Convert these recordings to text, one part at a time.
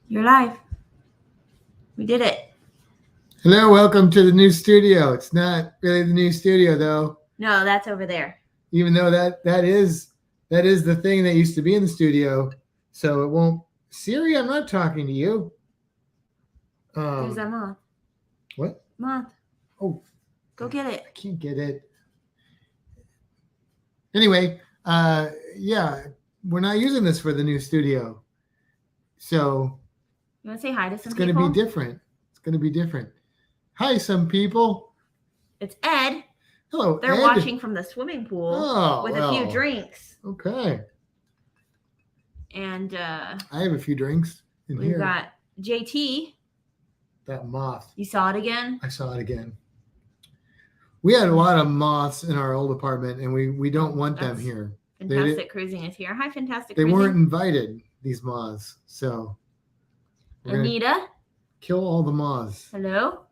You're live. We did it. Hello, welcome to the new studio. It's not really the new studio though, No, that's over there. even though that is the thing that used to be in the studio. So it won't. Siri, I'm not talking to you. There's that moth. What? Moth. Oh, Go get I it. can't get it. Anyway, yeah, we're not using this for the new studio, so You want to say hi to some it's going to people? be different. It's going to be different. Hi, some people. It's Ed. Hello, They're Ed. watching from the swimming pool with a few drinks. Okay. And I have a few drinks in we've here. got JT. That moth. You saw it again? I saw it again. We had a lot of moths in our old apartment, and we don't want them here. Fantastic Cruising is here. Hi, Fantastic They Cruising. weren't invited, these moths. So we're gonna Anita. kill all the moths. Hello.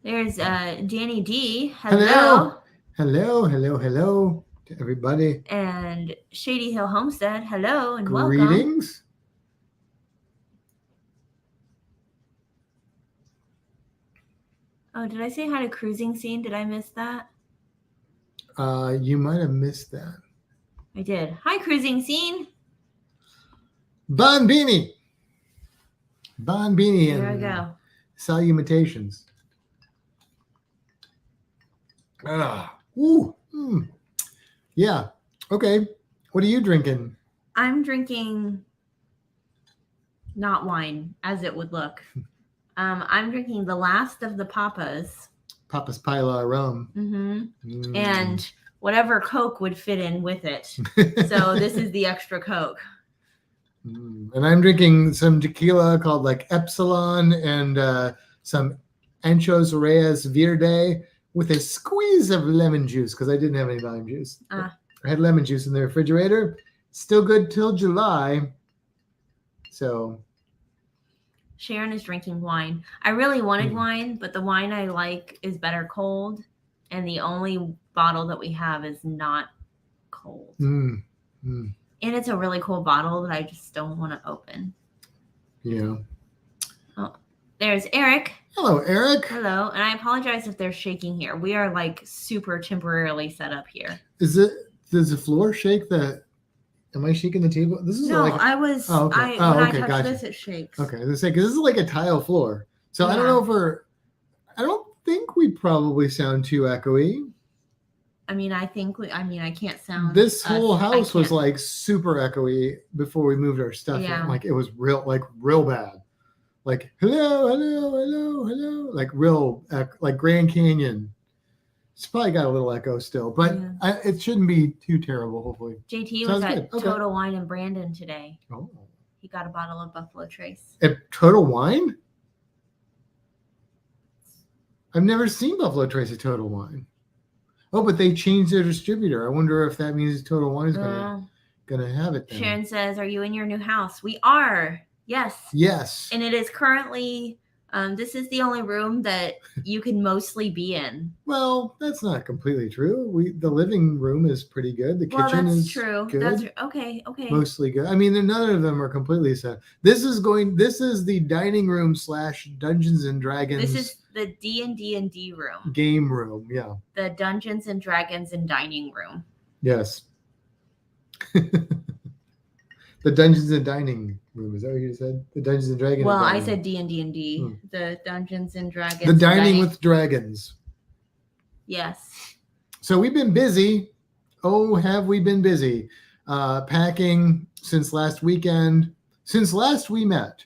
There's Danny D. Hello. Hello to everybody. And Shady Hill Homestead. Hello and welcome. Greetings. Oh, did I say hi to Cruising Scene? Did I miss that? You might have missed that. I did. Hi, Cruising Scene. Bonbini. There I and go. salutations. Ooh. Yeah. Okay. What are you drinking? I'm drinking not wine, as it would look. I'm drinking the last of the Papas. Papa's Pila rum. Mm-hmm. And whatever Coke would fit in with it. So this is the extra Coke. And I'm drinking some tequila called like Epsilon and some Anchos Reyes Verde with a squeeze of lemon juice because I didn't have any lime juice. I had lemon juice in the refrigerator. Still good till July. So Sharon is drinking wine. I really wanted wine, but the wine I like is better cold. And the only bottle that we have is not cold. And it's a really cool bottle that I just don't want to open. Yeah. Oh, there's Eric. Hello, Eric. Hello. And I apologize if they're shaking here. We are like super temporarily set up here. Does the floor shake the... Am I shaking the table? This is no, like I was. Oh, okay. When I touch this, it shakes. Okay, I was gonna say because this is like a tile floor, so yeah. I don't know if I don't think we probably sound too echoey. I mean, I can't sound. This whole house was like super echoey before we moved our stuff in. Like it was real bad. Like hello, like real like Grand Canyon. It's probably got a little echo still, but it shouldn't be too terrible, hopefully. JT was at Total Wine in Brandon today. Oh. He got a bottle of Buffalo Trace. At Total Wine? I've never seen Buffalo Trace at Total Wine. Oh, but they changed their distributor. I wonder if that means Total Wine is gonna have it then. Sharon says, "Are you in your new house?" We are. Yes. Yes. And it is currently... this is the only room that you can mostly be in. Well, that's not completely true. The living room is pretty good. The kitchen is true. Good. That's okay. Mostly good. I mean, none of them are completely set. This is the dining room / Dungeons and Dragons. This is the D&D room. Game room, yeah. The Dungeons and Dragons and dining room. Yes. The Dungeons and Dining room. Is that what you said? The Dungeons and Dragons. Well, I said D&D. The Dungeons and Dragons. The Dining with Dragons. Yes. So we've been busy. Oh, have we been busy? Packing since last weekend. Since last we met,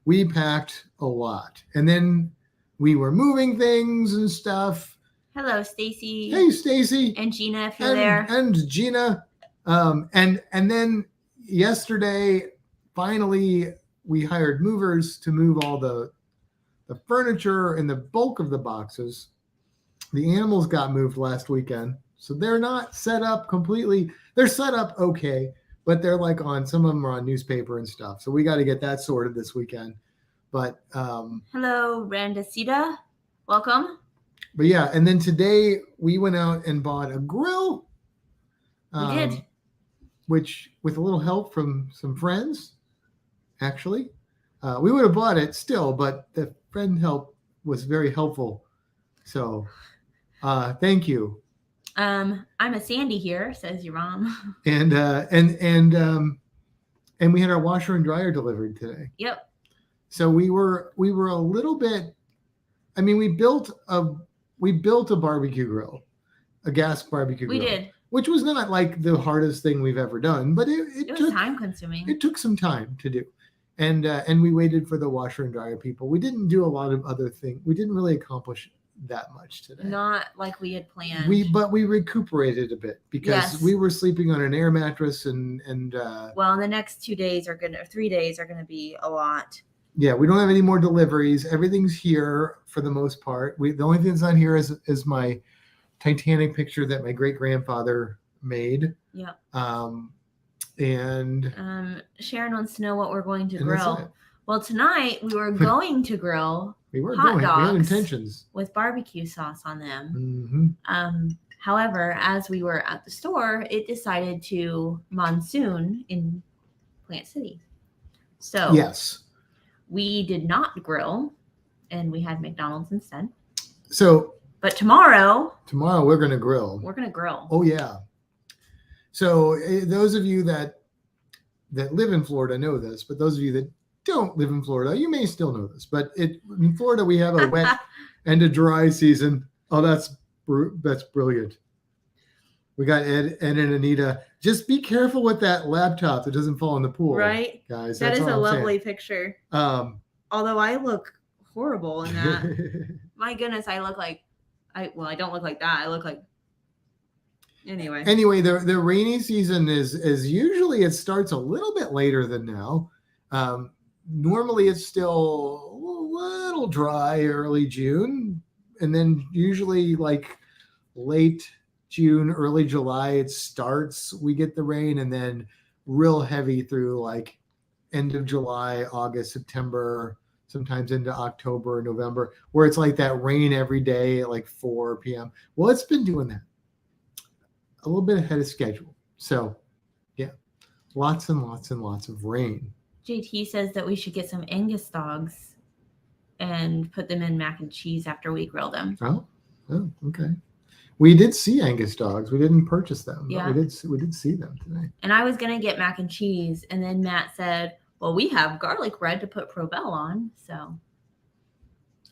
we packed a lot. And then we were moving things and stuff. Hello, Stacy. Hey, Stacy. And Gina, if you're there. And Gina. And then yesterday, finally, we hired movers to move all the furniture and the bulk of the boxes. The animals got moved last weekend, so they're not set up completely. They're set up okay, but they're like some of them are on newspaper and stuff. So we got to get that sorted this weekend. But hello, Randacita. Welcome. But yeah, and then today we went out and bought a grill. We did. which with a little help from some friends, actually, we would have bought it still, but the friend help was very helpful. So thank you. I'm a Sandy here, says your mom. And we had our washer and dryer delivered today. Yep. So we were a little bit. I mean, we built a barbecue grill, a gas barbecue grill. We did, which was not like the hardest thing we've ever done, but it was took time consuming. It took some time to do, and we waited for the washer and dryer people. We didn't do a lot of other things. We didn't really accomplish that much today. Not like we had planned. But we recuperated a bit because we were sleeping on an air mattress and well, the next 3 days are gonna be a lot. Yeah, we don't have any more deliveries. Everything's here for the most part. The only thing that's not here is my Titanic picture that my great grandfather made. Yeah. And Sharon wants to know what we're going to grill. Well, tonight we were going to grill. We were hot dogs. We had intentions with barbecue sauce on them. Mm-hmm. However, as we were at the store, it decided to monsoon in Plant City. So yes, we did not grill, and we had McDonald's instead. So, but tomorrow we're gonna grill. We're gonna grill. Oh yeah. So those of you that live in Florida know this, but those of you that don't live in Florida, you may still know this. But in Florida, we have a wet and a dry season. Oh, that's brilliant. We got Ed and Anita. Just be careful with that laptop; it doesn't fall in the pool, right, guys? That is a lovely picture. Although I look horrible in that. My goodness, I look like I don't look like that. I look like anyway. The rainy season is usually it starts a little bit later than now. Normally it's still a little dry early June, and then usually like late June, early July it starts. We get the rain, and then real heavy through like end of July, August, September, sometimes into October, November, where it's like that rain every day at like 4 p.m. Well, it's been doing that a little bit ahead of schedule. So yeah, lots and lots and lots of rain. JT says that we should get some Angus dogs and put them in mac and cheese after we grill them. Oh, okay. We did see Angus dogs. We didn't purchase them. Yeah. But we did see them today. And I was going to get mac and cheese. And then Matt said, well, we have garlic bread to put Provel on. So,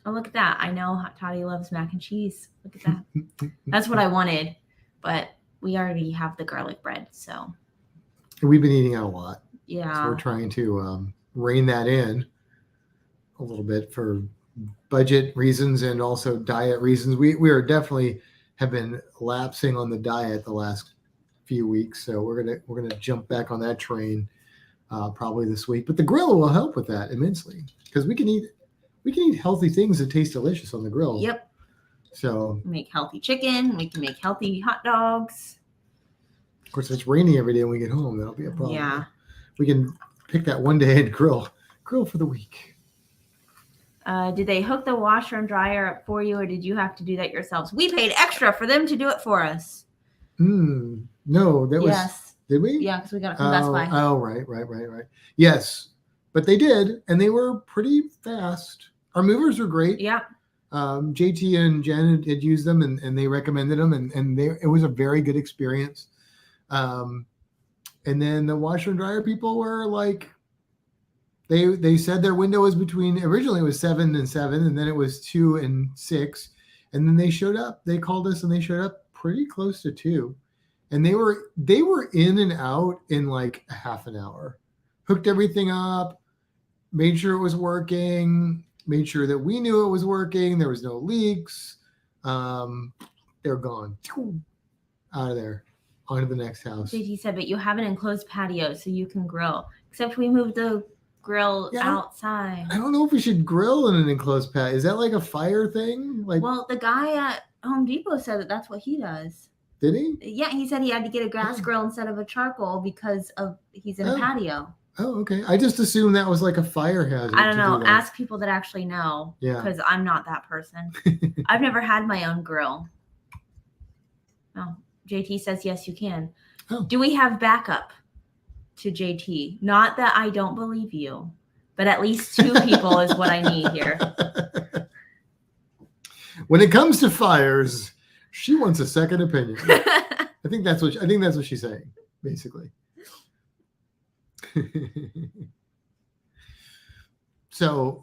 oh, look at that. I know Toddy loves mac and cheese. Look at that. That's what I wanted. But we already have the garlic bread. So, we've been eating out a lot. Yeah. So we're trying to rein that in a little bit for budget reasons and also diet reasons. We are definitely have been lapsing on the diet the last few weeks, so we're gonna jump back on that train probably this week. But the grill will help with that immensely because we can eat healthy things that taste delicious on the grill. Yep. So we make healthy chicken. We can make healthy hot dogs. Of course, if it's rainy every day when we get home, that'll be a problem. Yeah. We can pick that one day and grill for the week. Did they hook the washer and dryer up for you, or did you have to do that yourselves? We paid extra for them to do it for us. No, that was. Yes. Did we? Yeah, because we got it from Best Buy. Oh, right. Yes, but they did, and they were pretty fast. Our movers were great. Yeah. JT and Jen had used them, and they recommended them, and it was a very good experience. And then the washer and dryer people were like, they said their window was originally it was 7 and 7, and then it was 2 and 6. And then they showed up, they called us and they showed up pretty close to 2. And they were in and out in like a half an hour, hooked everything up, made sure it was working, made sure that we knew it was working. There was no leaks. They're gone out of there. On to the next house. JT said, but you have an enclosed patio so you can grill. Except we moved the grill outside. I don't know if we should grill in an enclosed patio. Is that like a fire thing? Well, the guy at Home Depot said that that's what he does. Did he? Yeah, he said he had to get a gas grill instead of a charcoal because he's in a patio. Oh, okay. I just assumed that was like a fire hazard. I don't know. Ask people that actually know. Yeah. Because I'm not that person. I've never had my own grill. No. JT says, yes, you can. Oh. Do we have backup? to JT. Not that I don't believe you, but at least 2 people is what I need here. When it comes to fires, she wants a second opinion. I think that's what she's saying, basically. So,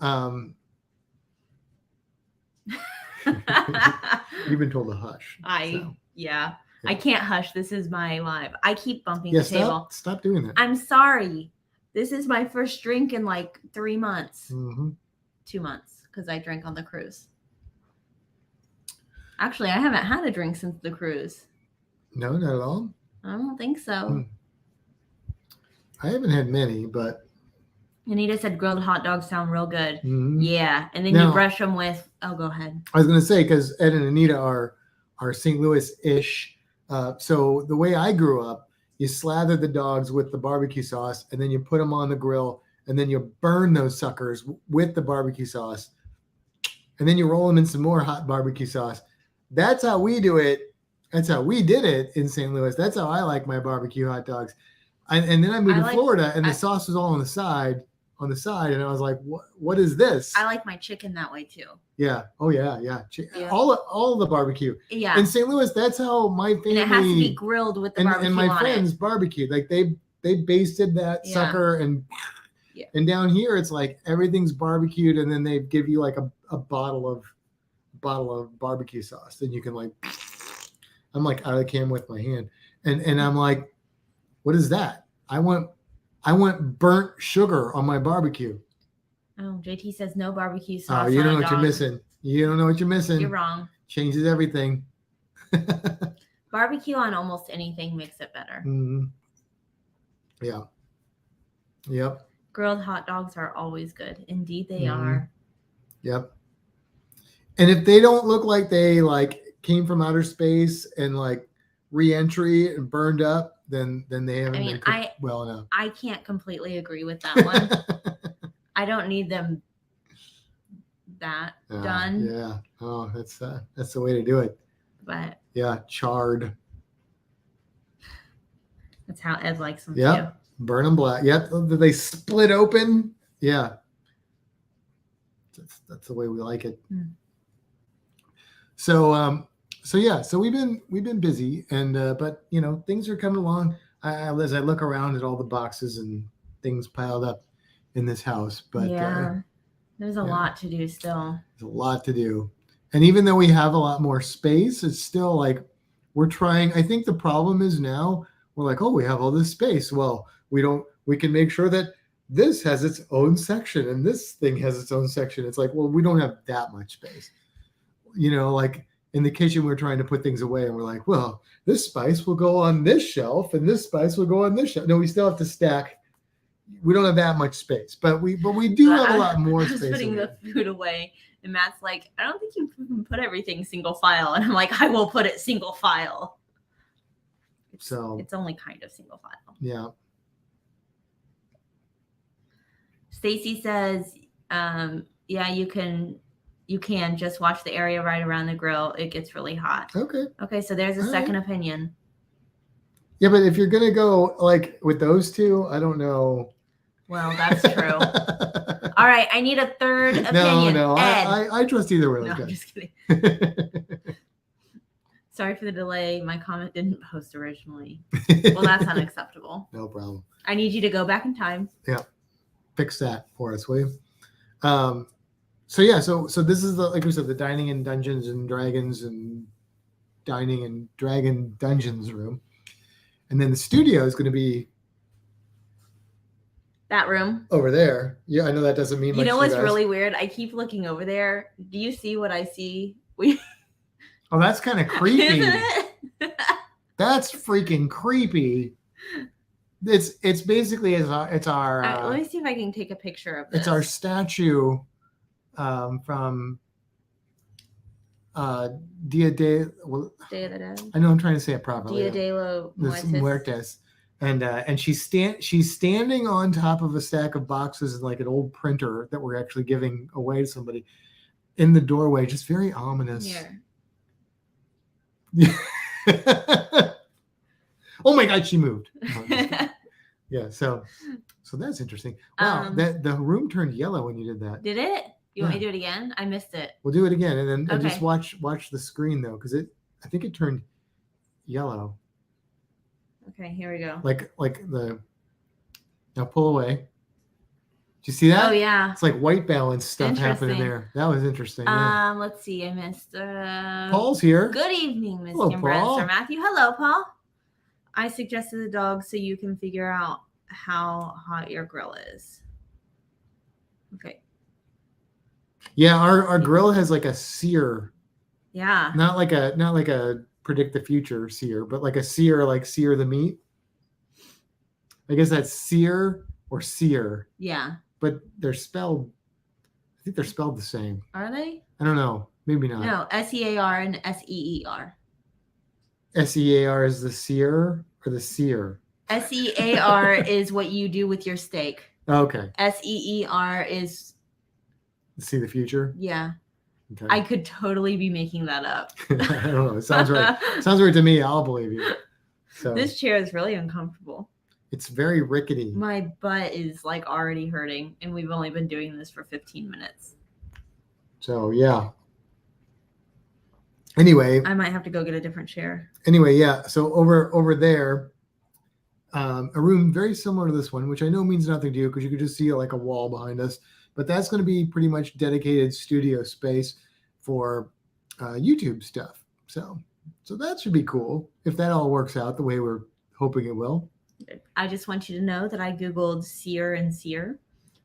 you've been told to hush. Yeah. I can't hush. This is my live. I keep bumping the table. Stop doing that. I'm sorry. This is my first drink in like 3 months. Mm-hmm. 2 months, because I drank on the cruise. Actually, I haven't had a drink since the cruise. No, not at all. I don't think so. I haven't had many, but Anita said grilled hot dogs sound real good. Mm-hmm. Yeah, and then you brush them with. Oh, go ahead. I was going to say, because Ed and Anita are St. Louis-ish. So the way I grew up, you slather the dogs with the barbecue sauce, and then you put them on the grill, and then you burn those suckers with the barbecue sauce, and then you roll them in some more hot barbecue sauce. That's how we do it. That's how we did it in St. Louis. That's how I like my barbecue hot dogs. And then I moved to Florida, and the sauce was all on the side, and I was like, "What is this?" I like my chicken that way too. Yeah. Oh yeah. All the barbecue. Yeah. In St. Louis, that's how my family. And it has to be grilled with the barbecue and my on friends it. barbecued. Like they basted that sucker, and down here it's like everything's barbecued, and then they give you like a bottle of barbecue sauce. Then you can like, I'm like out of the can with my hand, and I'm like, what is that? I want burnt sugar on my barbecue. Oh, JT says no barbecue sauce. Oh, you don't know what you're missing. You don't know what you're missing. You're wrong. Changes everything. Barbecue on almost anything makes it better. Mm-hmm. Yeah. Yep. Grilled hot dogs are always good. Indeed, they are. Yep. And if they don't look like they like came from outer space and like re-entry and burned up, then they haven't been cooked well enough. I can't completely agree with that one. I don't need them done. Yeah. Oh, that's the way to do it. But yeah, charred. That's how Ed likes them too. Burn them black. Yep. They split open. Yeah. That's the way we like it. So we've been busy, and but things are coming along. As I look around at all the boxes and things piled up in this house, but there's a lot to do still. There's a lot to do, and even though we have a lot more space, it's still like we're trying. I think the problem is now we're like, oh, we have all this space. Well, we can make sure that this has its own section and this thing has its own section. It's like, well, we don't have that much space. Like in the kitchen, we're trying to put things away, and we're like, well, this spice will go on this shelf and this spice will go on this shelf. No, we still have to stack. We don't have that much space, but we do have a lot more space. I was putting the food away, and Matt's like, I don't think you can put everything single file. And I'm like, I will put it single file. So it's only kind of single file. Yeah. Stacy says, yeah, you can just watch the area right around the grill. It gets really hot. Okay. So there's a second opinion. Yeah, but if you're going to go like with those two, I don't know. Well, that's true. All right. I need a third opinion. No. I trust either way. No, I'm just kidding. Sorry for the delay. My comment didn't post originally. Well, that's unacceptable. No problem. I need you to go back in time. Yeah. Fix that for us, will you? So this is like we said, the Dining and Dungeons and Dragons and Dining and Dragon Dungeons room. And then the studio is going to be that room over there. Yeah, I know that doesn't mean much. You know what's really weird? I keep looking over there. Do you see what I see? Oh, that's kind of creepy. That's freaking creepy. It's basically it's our. Let me see if I can take a picture of this. It's our statue from Dia de the Dead. I know I'm trying to say it properly. Dia de los Muertos. And she's standing on top of a stack of boxes and like an old printer that we're actually giving away to somebody in the doorway, just very ominous. Yeah. Oh my God, she moved. Yeah. So that's interesting. Wow. That the room turned yellow when you did that. Did it? You want me Yeah. to do it again? I missed it. We'll do it again, and then and just Okay. watch the screen though, because I think it turned yellow. Okay, here we go. Like the now pull away. Do you see that? Oh yeah. It's like white balance stuff happening there. That was interesting. Yeah. Let's see. I missed. Paul's here. Good evening, Miss Hello, Kimber and Paul. Sir Matthew. Hello, Paul. I suggested the dog so you can figure out how hot your grill is. Okay. Yeah, our grill has like a sear. Yeah. Not like a predict the future sear, but like a sear, like sear the meat. I guess that's sear or sear. Yeah. But they're spelled. I think they're spelled the same. Are they? I don't know. Maybe not. No, SEAR and SEER. SEAR is the sear or the sear? SEAR is what you do with your steak. Okay. SEER is See the future? Yeah. Okay. I could totally be making that up. I don't know. It sounds right. Sounds right to me. I'll believe you. So this chair is really uncomfortable. It's very rickety. My butt is like already hurting, and we've only been doing this for 15 minutes. So yeah. Anyway, I might have to go get a different chair. Anyway, yeah. So over there, a room very similar to this one, which I know means nothing to you because you could just see like a wall behind us. But that's going to be pretty much dedicated studio space for YouTube stuff. So that should be cool if that all works out the way we're hoping it will. I just want you to know that I Googled sear and sear,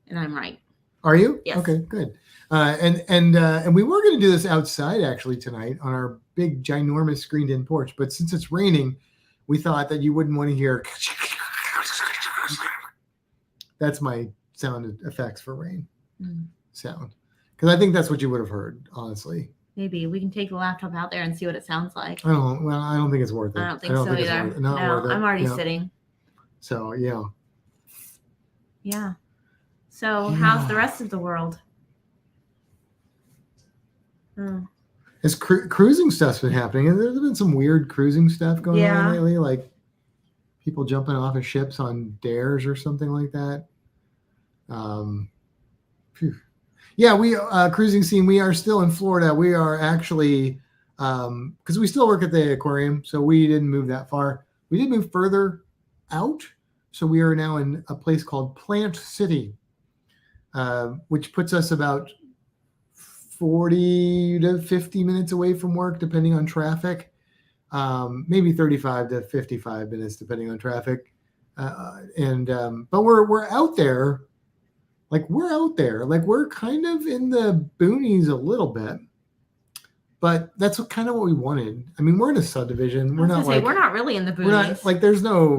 and I'm right. Are you? Yes. Okay, good. And we were going to do this outside actually tonight on our big ginormous screened-in porch, but since it's raining, we thought that you wouldn't want to hear. That's my sound effects for rain sound, because I think that's what you would have heard, honestly. Maybe we can take the laptop out there and see what it sounds like. I don't think it's worth it. I don't think so either. No, I'm already sitting. So yeah. Yeah. So how's the rest of the world? It's cruising stuff's been happening. There's been some weird cruising stuff going on lately, like people jumping off of ships on dares or something like that. Yeah, we cruising scene. We are still in Florida. We are actually because we still work at the aquarium, so we didn't move that far. We did move further out, so we are now in a place called Plant City, which puts us about 40 to 50 minutes away from work, depending on traffic. Maybe 35 to 55 minutes, depending on traffic. But we're out there. We're out there. We're kind of in the boonies a little bit. But that's kind of what we wanted. I mean, we're in a subdivision. We're not really in the boonies. We're not there's no.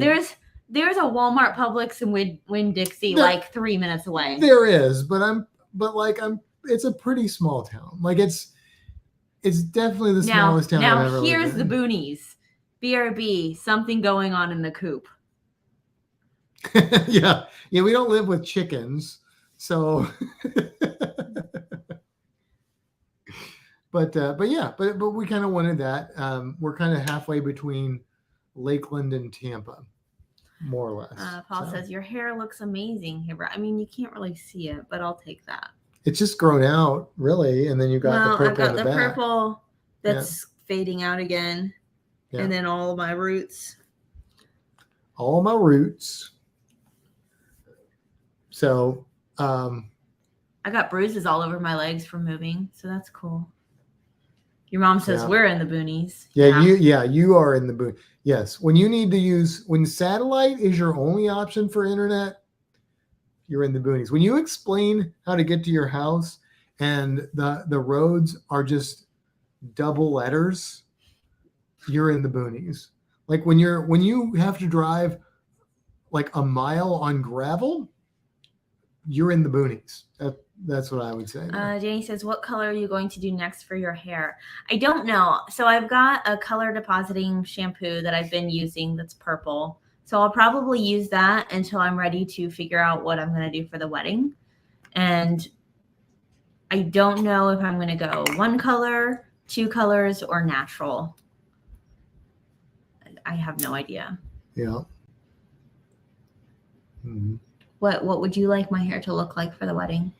There's a Walmart, Publix, and Winn-Dixie 3 minutes away. There is, but it's a pretty small town. It's definitely the smallest town I've ever lived in. Now here's the boonies. BRB, something going on in the coop. Yeah, we don't live with chickens, so. But we kind of wanted that. We're kind of halfway between Lakeland and Tampa, more or less. Paul says your hair looks amazing here. I mean, you can't really see it, but I'll take that. It's just grown out, really, and then you got the purple. I've got the purple that's fading out again, and then all my roots. All my roots. So, I got bruises all over my legs from moving, so that's cool. Your mom says we're in the boonies. Yeah, you are in the boonies. Yes, when satellite is your only option for internet, you're in the boonies. When you explain how to get to your house and the roads are just double letters, you're in the boonies. When you have to drive a mile on gravel, you're in the boonies. That's what I would say. Danny says, what color are you going to do next for your hair? I don't know. So I've got a color depositing shampoo that I've been using that's purple. So I'll probably use that until I'm ready to figure out what I'm going to do for the wedding. And I don't know if I'm going to go one color, two colors, or natural. I have no idea. Yeah. Mm-hmm. What would you like my hair to look like for the wedding?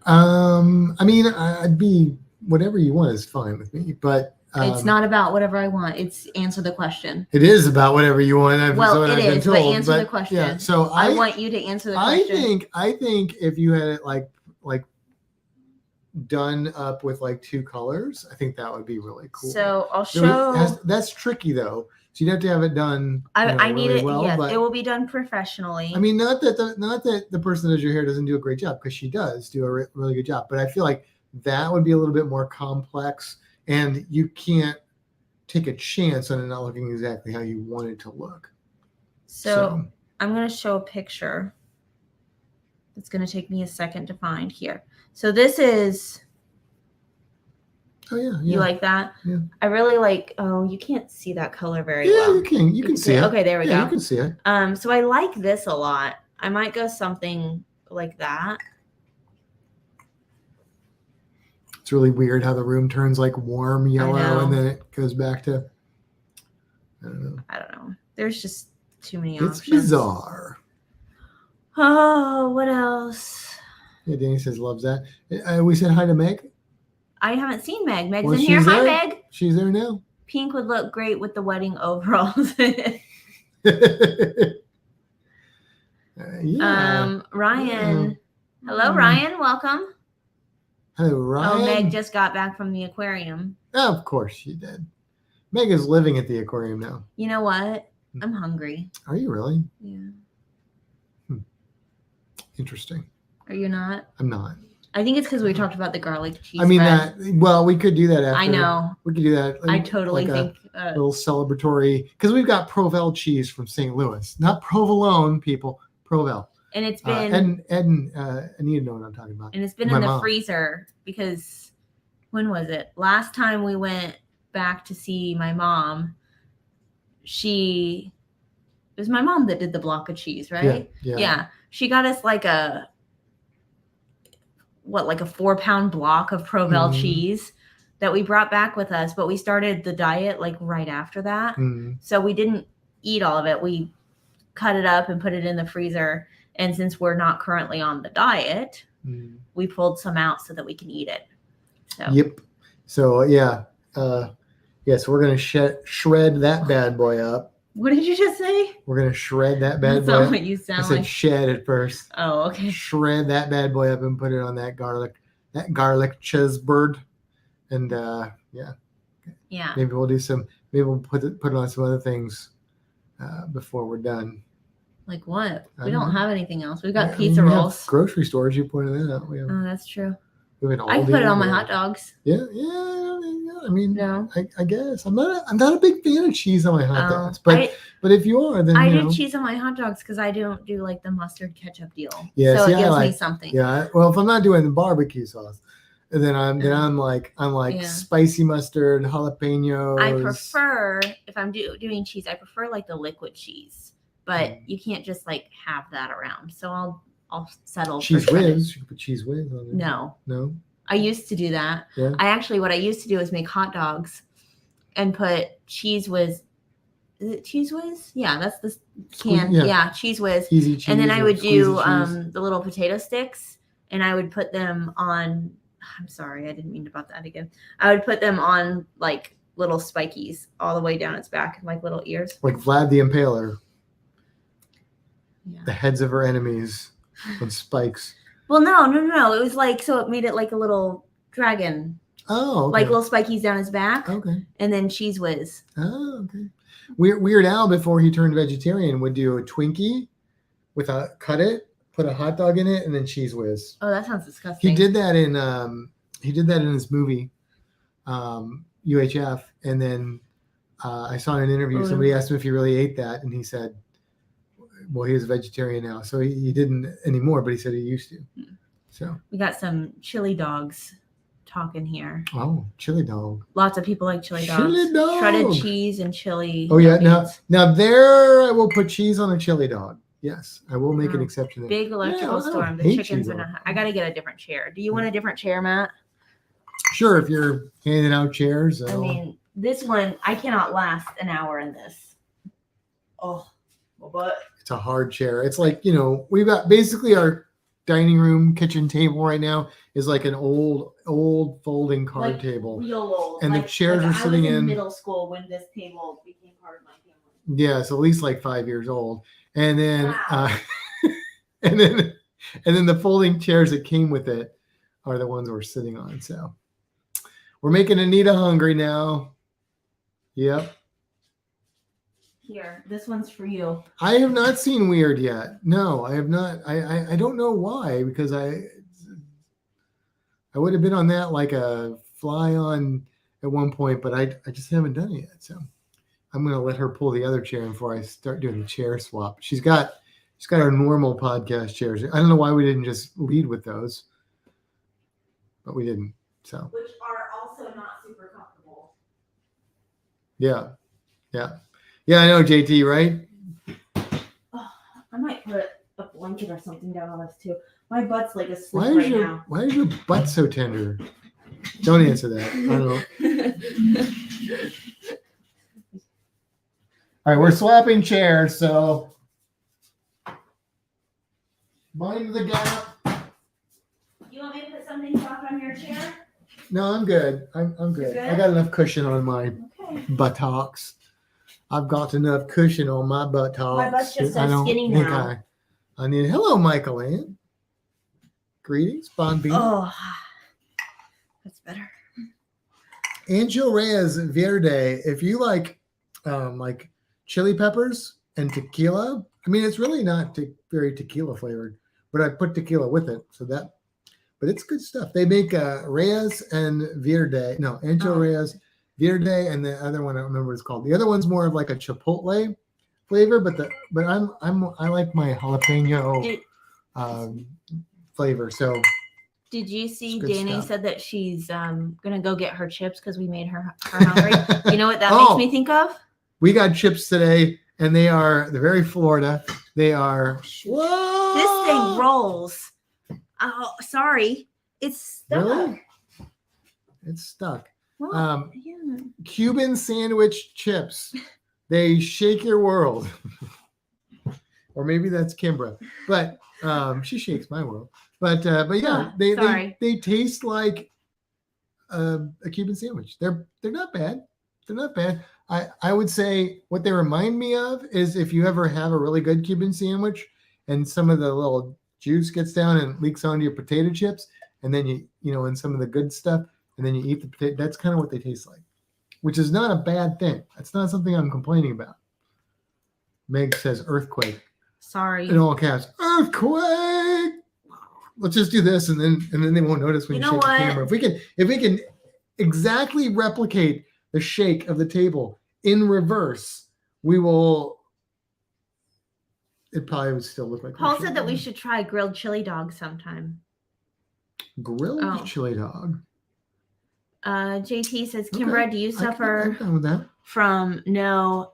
I mean, I'd be whatever you want is fine with me, but It's not about whatever I want. It's answer the question. It is about whatever you want. Well, it is, but answer the question. Yeah, so I want you to answer the question. I think if you had it like done up with like 2 colors, I think that would be really cool. So I'll show. That's tricky though. So you'd have to have it done. I need really it. well, Yes, but, it will be done professionally. I mean, not that the person that does your hair doesn't do a great job, because she does do a really good job. But I feel like that would be a little bit more complex, and you can't take a chance on it not looking exactly how you want it to look. So I'm going to show a picture. It's going to take me a second to find here. So this is. Oh yeah. You like that? Yeah. I really like. Oh, you can't see that color very well. Yeah, you can see it. Okay, there we go. You can see it. So I like this a lot. I might go something like that. It's really weird how the room turns like warm yellow and then it goes back to. I don't know. There's just too many options. It's bizarre. Oh, what else? Yeah, Danny says loves that. We said hi to Meg. I haven't seen Meg. Meg's in here. Hi, Meg. She's there now. Pink would look great with the wedding overalls. Ryan. Hello, Ryan. Welcome. Hello, Ryan. Oh, Meg just got back from the aquarium. Oh, of course she did. Meg is living at the aquarium now. You know what? I'm hungry. Are you really? Yeah. Interesting. Are you not? I'm not. I think it's because we talked about the garlic cheese. I mean, bread. we could do that after. I know. We could do that. I totally think. A little celebratory, because we've got Provel cheese from St. Louis. Not provolone, people. Provel. And it's been. Ed and Anita know what I'm talking about. And it's been in the freezer because, when was it? Last time we went back to see my mom, it was my mom that did the block of cheese, right? Yeah. She got us like a 4-pound block of Provel cheese that we brought back with us, but we started the diet like right after that. So we didn't eat all of it. We cut it up and put it in the freezer. And since we're not currently on the diet, we pulled some out so that we can eat it. So. Yep. So yeah. So we're going to shred that bad boy up. What did you just say? We're going to shred that bad boy up. What you sound I said shed at first. Oh, okay. Shred that bad boy up and put it on that garlic cheeseburger. And yeah. Maybe we'll put it on some other things before we're done. Like what? We don't have anything else. We've got pizza rolls. Grocery stores, you pointed that out. Oh, that's true. I can put it on my hot dogs. Yeah. I mean, no. I guess I'm not a big fan of cheese on my hot dogs, but if you are, then I do cheese on my hot dogs because I don't do like the mustard ketchup deal. Yeah, so it gives me something. Yeah, well, if I'm not doing the barbecue sauce, then I'm like spicy mustard, jalapenos. I prefer, if I'm doing cheese, I prefer like the liquid cheese, but you can't just like have that around. So I'll settle cheese for whiz. You can put cheese whiz on it. No. I used to do that. Yeah. What I used to do is make hot dogs and put cheese whiz. Is it cheese whiz? Yeah, that's the can. Yeah, cheese whiz. Easy cheese. And then I would do the little potato sticks, and I would put them on. I'm sorry, I didn't mean to butt that again. I would put them on like little spikies all the way down its back, and like little ears. Like Vlad the Impaler. Yeah. The heads of her enemies on spikes. Well, no. It was like, so it made it like a little dragon. Oh, okay. Like little spikies down his back. Okay. And then cheese whiz. Oh, okay. Weird Al, before he turned vegetarian, would do a Twinkie cut it, put a hot dog in it, and then cheese whiz. Oh, that sounds disgusting. He did that in his movie, UHF, and then I saw in an interview somebody asked him if he really ate that, and he said, well, he was a vegetarian now, so he didn't anymore, but he said he used to. So we got some chili dogs talking here. Oh, chili dog. Lots of people like chili dogs. Chili dog. Shredded cheese and chili. Oh yeah, now there I will put cheese on a chili dog. Yes, I will make an exception there. Big electrical storm. The chickens are not. I got to get a different chair. Do you want a different chair, Matt? Sure, if you're handing out chairs. I mean, this one I cannot last an hour in this. Oh. But it's a hard chair. It's like, we've got basically our dining room kitchen table right now is like an old folding card table. Real old. And the chairs are sitting I was in middle school when this table became part of my family. Yeah, it's at least like 5 years old. And then Wow. and then the folding chairs that came with it are the ones we're sitting on. So we're making Anita hungry now. Yep. Here, this one's for you. I have not seen Weird yet. No, I have not. I don't know why, because I would have been on that like a fly on at one point, but I just haven't done it yet. So I'm gonna let her pull the other chair before I start doing the chair swap. She's got our normal podcast chairs. I don't know why we didn't just lead with those, but we didn't. So which are also not super comfortable. Yeah. I know, JT, right? Oh, I might put a blanket or something down on this too. My butt's like asleep now. Why is your butt so tender? Don't answer that. I don't know. All right, we're swapping chairs, so mind the gap. You want me to put something soft on your chair? No, I'm good. I'm good. Good? I got enough cushion on my buttocks. I've got enough cushion on my buttocks. My butt's just so skinny now. I need. Hello, Michael Ann. Greetings, Bonbino. Oh, that's better. Angel Reyes Verde. If you like chili peppers and tequila, I mean, it's really not very tequila flavored, but I put tequila with it, but it's good stuff. They make Reyes and Verde. No, Angel Reyes Verde, and the other one I don't remember what it's called. The other one's more of like a chipotle flavor, but I like my jalapeno flavor. So did you see good Danny stuff. said that she's gonna go get her chips because we made her hungry? You know what that makes me think of? We got chips today, and they're very Florida. They are. Whoa! This thing rolls. Oh, sorry, it's stuck. Really? It's stuck. Well, yeah. Cuban sandwich chips. They shake your world. Or maybe that's Kimbra, but she shakes my world. But yeah, they taste like a Cuban sandwich. They're not bad. They're not bad. I would say what they remind me of is if you ever have a really good Cuban sandwich and some of the little juice gets down and leaks onto your potato chips, and then and some of the good stuff, and then you eat the potato. That's kind of what they taste like, which is not a bad thing. That's not something I'm complaining about. Meg says earthquake. Sorry. In all caps, earthquake. Let's just do this, and then they won't notice when you shake the camera. If we can exactly replicate the shake of the table in reverse, we will. It probably would still look like. Paul said that we should try grilled chili dog sometime. Grilled chili dog. JT says, Kimbra, do you suffer I'm done with that. from no?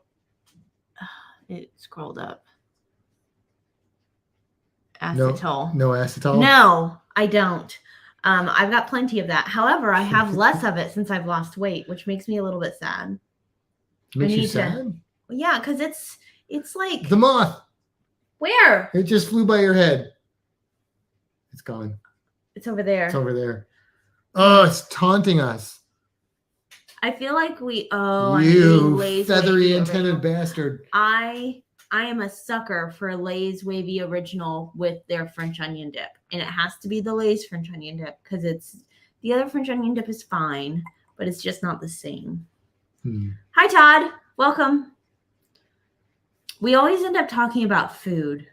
It scrolled up. Acetol. No acetol. No, I don't. I've got plenty of that. However, I have less of it since I've lost weight, which makes me a little bit sad. Makes you sad? Yeah, because it's like the moth. Where? It just flew by your head. It's gone. It's over there. It's over there. Oh, it's taunting us. I feel like you feathery antennaed bastard. I am a sucker for Lay's Wavy Original with their French onion dip. And it has to be the Lay's French onion dip because the other French onion dip is fine, but it's just not the same. Hi, Todd. Welcome. We always end up talking about food.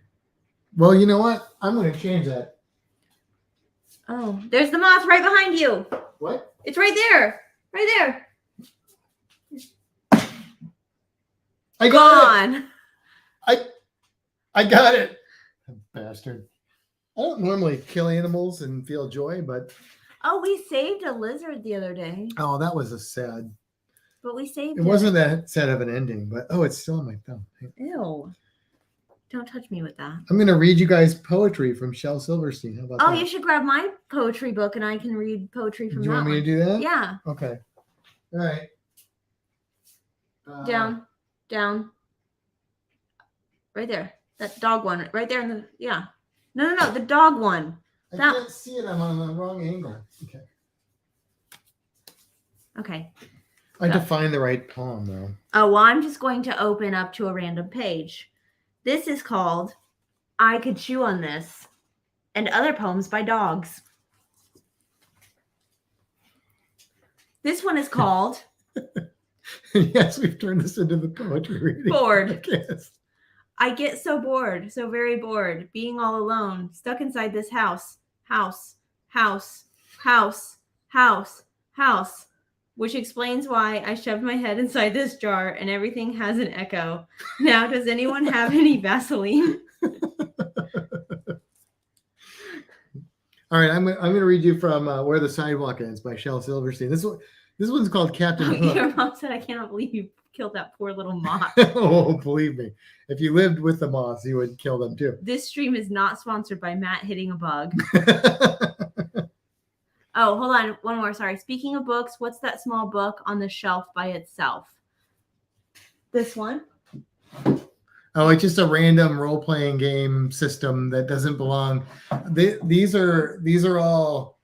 Well, you know what? I'm going to change that. Oh, there's the moth right behind you. What? It's right there. Right there. I got it. I got it. Bastard. I don't normally kill animals and feel joy, but. Oh, we saved a lizard the other day. Oh, that was a sad. But we saved it. It wasn't that sad of an ending, but it's still on my thumb. Ew. Don't touch me with that. I'm going to read you guys poetry from Shel Silverstein. How about that? Oh, you should grab my poetry book and I can read poetry from that. Do you want me to do that? Yeah. Okay. All right. Down. Right there. That dog one. Right there in the yeah. No, the dog one. I can't see it. I'm on the wrong angle. Okay. Okay. I have to find the right poem though. Oh, well, I'm just going to open up to a random page. This is called I Could Chew on This and Other Poems by Dogs. This one is called Yes, we've turned this into the poetry reading. Bored. Yes. I get so bored, so very bored, being all alone, stuck inside this house, which explains why I shoved my head inside this jar and everything has an echo. Now, does anyone have any Vaseline? All right, I'm going to read you from Where the Sidewalk Ends by Shel Silverstein. This one's called Captain Hook. Your mom said, I cannot believe you killed that poor little moth. Oh, believe me. If you lived with the moths, you would kill them too. This stream is not sponsored by Matt hitting a bug. Oh, hold on. One more. Sorry. Speaking of books, what's that small book on the shelf by itself? This one? Oh, it's just a random role-playing game system that doesn't belong. These are all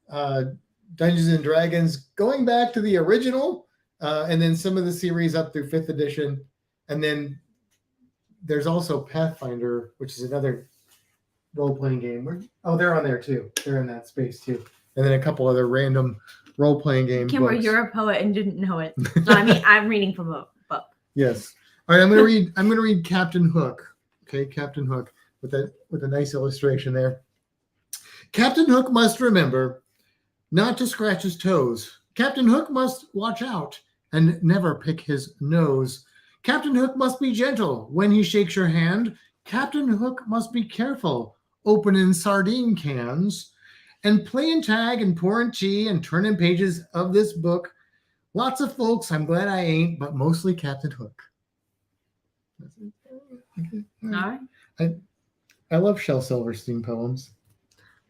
Dungeons and Dragons going back to the original, and then some of the series up through 5th edition. And then there's also Pathfinder, which is another role-playing game. Oh, they're on there too. They're in that space too. And then a couple other random role-playing game Kimber, books. you're a poet and didn't know it. No, I mean, I'm reading from a book. Yes. All right, I'm gonna read Captain Hook. Okay, Captain Hook with a nice illustration there. Captain Hook must remember not to scratch his toes. Captain Hook must watch out and never pick his nose. Captain Hook must be gentle when he shakes your hand. Captain Hook must be careful, opening sardine cans and playing tag and pouring tea and turning pages of this book. Lots of folks, I'm glad I ain't, but mostly Captain Hook. Okay. All right. I love Shel Silverstein poems.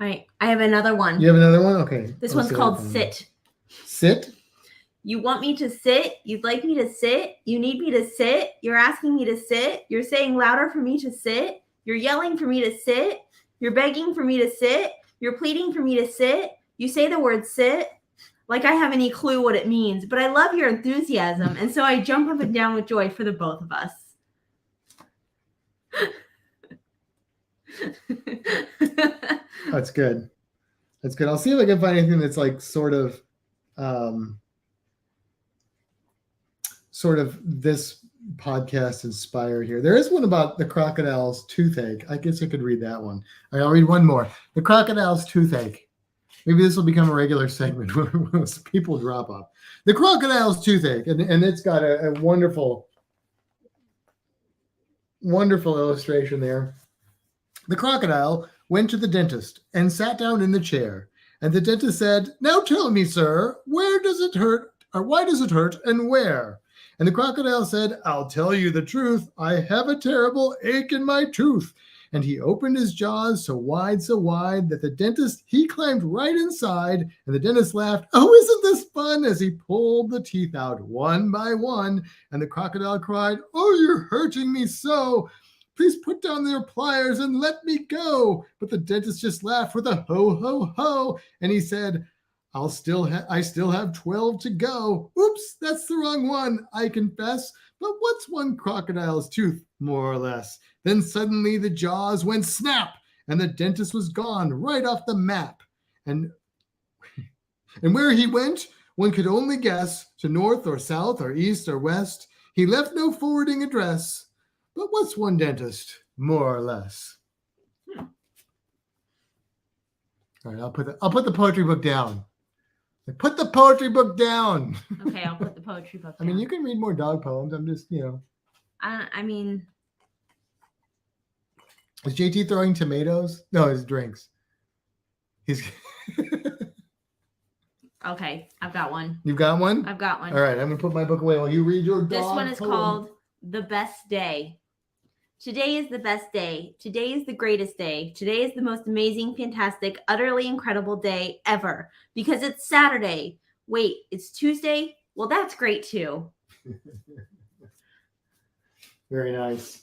All right. I have another one. You have another one? Okay. This one's called Sit. Sit? You want me to sit? You'd like me to sit? You need me to sit? You're asking me to sit? You're saying louder for me to sit? You're yelling for me to sit? You're begging for me to sit? You're pleading for me to sit? You say the word sit like I have any clue what it means, but I love your enthusiasm, and so I jump up and down with joy for the both of us. That's good. That's good. I'll see if I can find anything that's like sort of this podcast inspired here. There is one about the crocodile's toothache. I guess I could read that one. All right, I'll read one more. The crocodile's toothache. Maybe this will become a regular segment when people drop off. The crocodile's toothache, and it's got a wonderful, wonderful illustration there. The crocodile went to the dentist and sat down in the chair. And the dentist said, "Now tell me, sir, where does it hurt, or why does it hurt, and where?" And the crocodile said, "I'll tell you the truth. I have a terrible ache in my tooth." And he opened his jaws so wide that the dentist, he climbed right inside. And the dentist laughed, "Oh, isn't this fun?" as he pulled the teeth out one by one. And the crocodile cried, "Oh, you're hurting me so. Please put down your pliers and let me go." But the dentist just laughed with a ho, ho, ho. And he said, I still have 12 to go. Oops, that's the wrong one, I confess. But what's one crocodile's tooth, more or less? Then suddenly the jaws went snap, and the dentist was gone right off the map. And where he went, one could only guess, to north or south or east or west. He left no forwarding address. But what's one dentist, more or less? All right, I'll put the poetry book down. Put the poetry book down. Okay, I'll put the poetry book down. I mean, you can read more dog poems. I'm just, I mean. Is JT throwing tomatoes? No, his drinks. He's. Okay, I've got one. You've got one? I've got one. All right, I'm going to put my book away while you read your dog This one is poem. called The Best Day. Today is the best day. Today is the greatest day. Today is the most amazing, fantastic, utterly incredible day ever. Because it's Saturday. Wait, it's Tuesday? Well, that's great too. Very nice.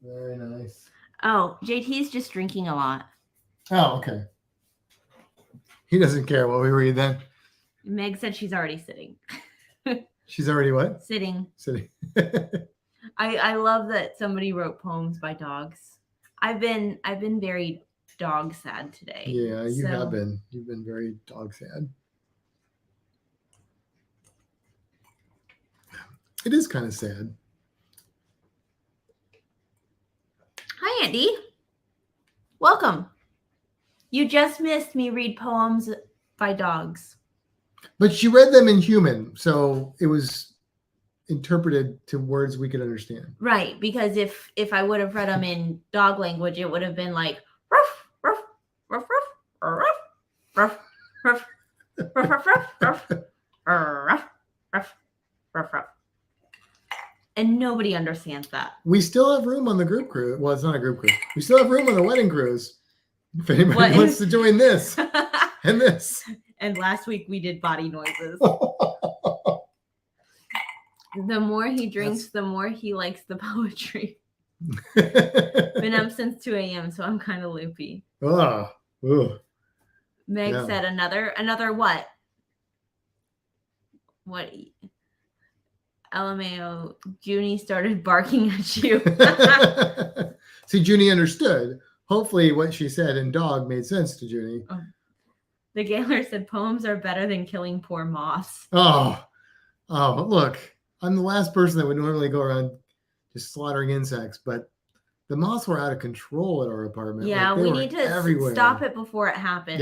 Very nice. Oh, JT's just drinking a lot. Oh, okay. He doesn't care what we read then. Meg said she's already sitting. She's already what? Sitting. Sitting. I love that somebody wrote poems by dogs. I've been very dog sad today. Yeah, you have been. You've been very dog sad. It is kind of sad. Hi, Andy. Welcome. You just missed me read poems by dogs. But she read them in human, so it was interpreted to words we could understand. Right, because if I would have read them in dog language, it would have been like ruff, ruff, ruff, ruff, ruff, ruff, ruff, ruff, ruff, ruff, ruff, ruff, ruff, ruff. And nobody understands that. We still have room on the group cruise. Well, it's not a group cruise. We still have room on the wedding cruise. If anybody wants to join this and this. And last week we did body noises. The more he drinks, the more he likes the poetry. Been up since 2 a.m., so I'm kind of loopy. Oh, Meg said another what? What? LMAO, Junie started barking at you. See, Junie understood. Hopefully what she said in dog made sense to Junie. Oh. The Gaylor said poems are better than killing poor moths. Oh, look, I'm the last person that would normally go around just slaughtering insects, but the moths were out of control at our apartment. Yeah, we need to stop it before it happens.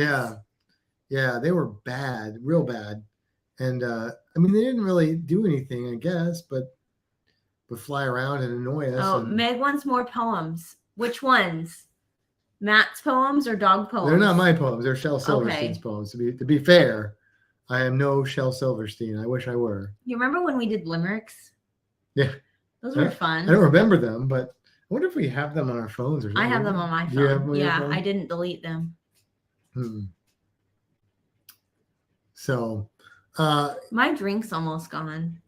Yeah, they were bad, real bad. And I mean, they didn't really do anything, I guess, but fly around and annoy us. Oh, Meg wants more poems. Which ones? Matt's poems or dog poems? They're not my poems. They're Shel Silverstein's poems. To be fair, I am no Shel Silverstein. I wish I were. You remember when we did limericks? Yeah. Those were fun. I don't remember them, but I wonder if we have them on our phones or something. I have them on my phone. Do you have them on your phone? I didn't delete them. So my drink's almost gone.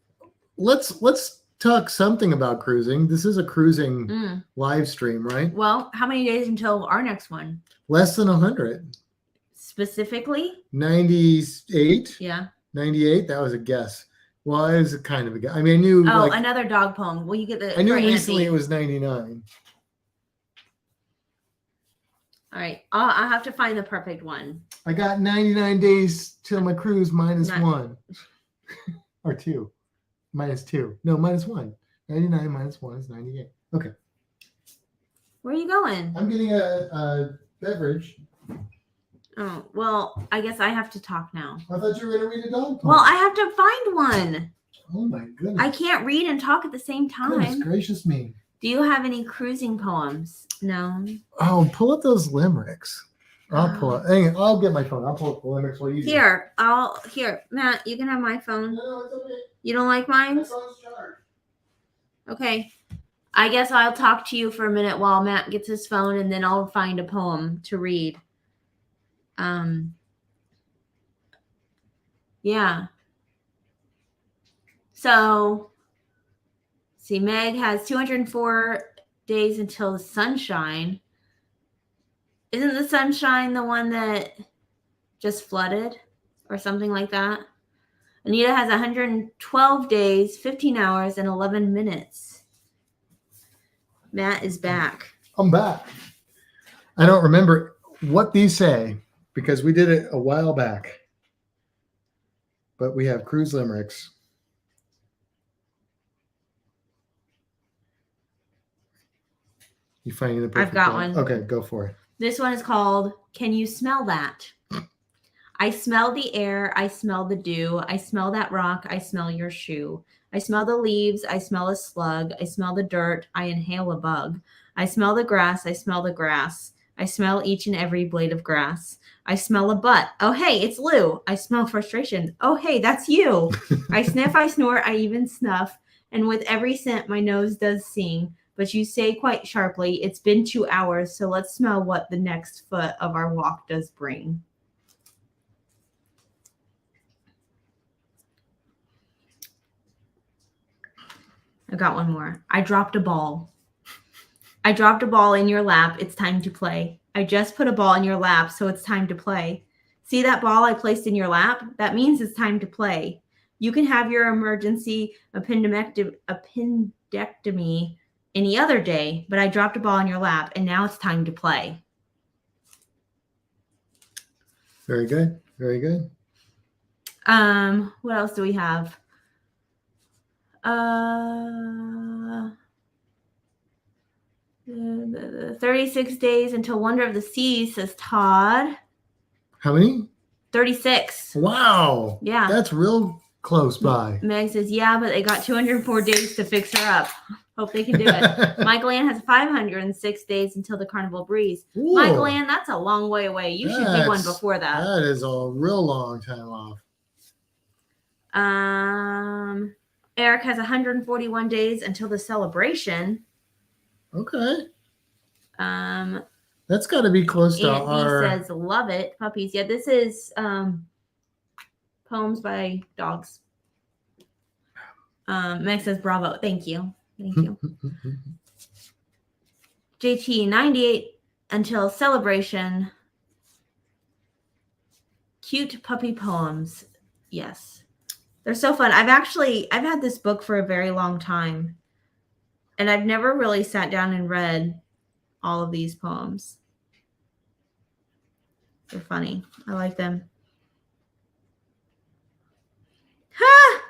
Let's talk something about cruising. This is a cruising live stream, right? Well, how many days until our next one? Less than 100. Specifically? 98. Yeah. 98. That was a guess. Well, it was kind of a guess. I mean, I knew. Oh, another dog poem. Well, you get the. I knew recently it was 99. All right, I'll have to find the perfect one. I got 99 days till my cruise minus 1. Or 2. Minus 2. No, minus 1. 99 minus 1 is 98. Okay. Where are you going? I'm getting a beverage. Oh, well, I guess I have to talk now. I thought you were going to read a dog poem. Well, I have to find one. Oh, my goodness. I can't read and talk at the same time. Goodness gracious me. Do you have any cruising poems? No. Oh, pull up those limericks. I'll pull up. Hang on, I'll get my phone. I'll pull up the limericks while you do. Here, Matt, you can have my phone. No, it's okay. You don't like mine? My phone's charged. Okay. I guess I'll talk to you for a minute while Matt gets his phone, and then I'll find a poem to read. Yeah. So, see, Meg has 204 days until the sunshine. Isn't the sunshine the one that just flooded or something like that? Anita has 112 days, 15 hours, and 11 minutes. Matt is back. I'm back. I don't remember what these say because we did it a while back. But we have cruise limericks. You finding the perfect I've got one. Okay, go for it. This one is called, Can You Smell That? I smell the air. I smell the dew. I smell that rock. I smell your shoe. I smell the leaves. I smell a slug. I smell the dirt. I inhale a bug. I smell the grass. I smell the grass. I smell each and every blade of grass. I smell a butt. Oh, hey, it's Lou. I smell frustration. Oh, hey, that's you. I sniff. I snort. I even snuff. And with every scent, my nose does sing. But you say quite sharply, it's been 2 hours, so let's smell what the next foot of our walk does bring. I got one more. I dropped a ball. I dropped a ball in your lap. It's time to play. I just put a ball in your lap, so it's time to play. See that ball I placed in your lap? That means it's time to play. You can have your emergency appendectomy any other day, but I dropped a ball in your lap, and now it's time to play. Very good. Very good. What else do we have? 36 days until Wonder of the Seas, says Todd. How many? 36. Wow. Yeah. That's real close by. Meg says, yeah, but they got 204 days to fix her up. Hope they can do it. Michael Ann has 506 days until the Carnival Breeze. Ooh, Michael Ann, that's a long way away. You should do one before that. That is a real long time off. Eric has 141 days until the celebration. Okay. That's got to be close to our... He says, love it. Puppies. Yeah, this is poems by dogs. Meg says, bravo. Thank you. Thank you. JT, 98 until celebration. Cute puppy poems. Yes. They're so fun. I've had this book for a very long time, and I've never really sat down and read all of these poems. They're funny. I like them. Ha!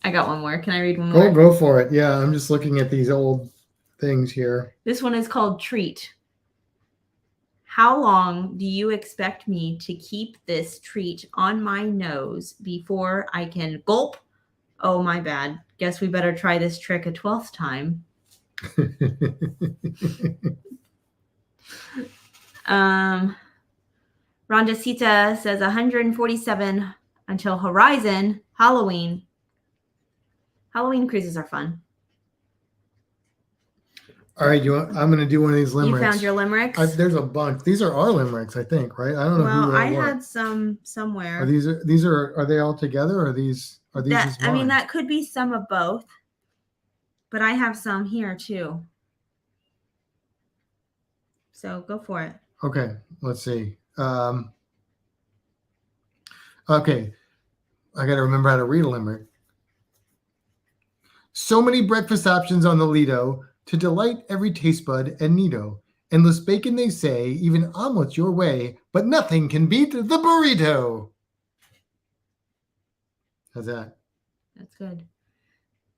I got one more. Can I read one more? Oh, go for it. Yeah, I'm just looking at these old things here. This one is called Treat. How long do you expect me to keep this treat on my nose before I can gulp? Oh, my bad. Guess we better try this trick a 12th time. Rondacita says 147 until Horizon. Halloween. Halloween cruises are fun. All right, I'm going to do one of these limericks. You found your limericks? There's a bunch. These are our limericks, I think, right? I don't know. Well, I had some somewhere. Are they all together? Or are these just mine? I mean, that could be some of both, but I have some here too. So go for it. Okay, let's see. Okay, I got to remember how to read a limerick. So many breakfast options on the Lido to delight every taste bud and neato. Endless bacon, they say, even omelets your way, but nothing can beat the burrito. How's that? That's good.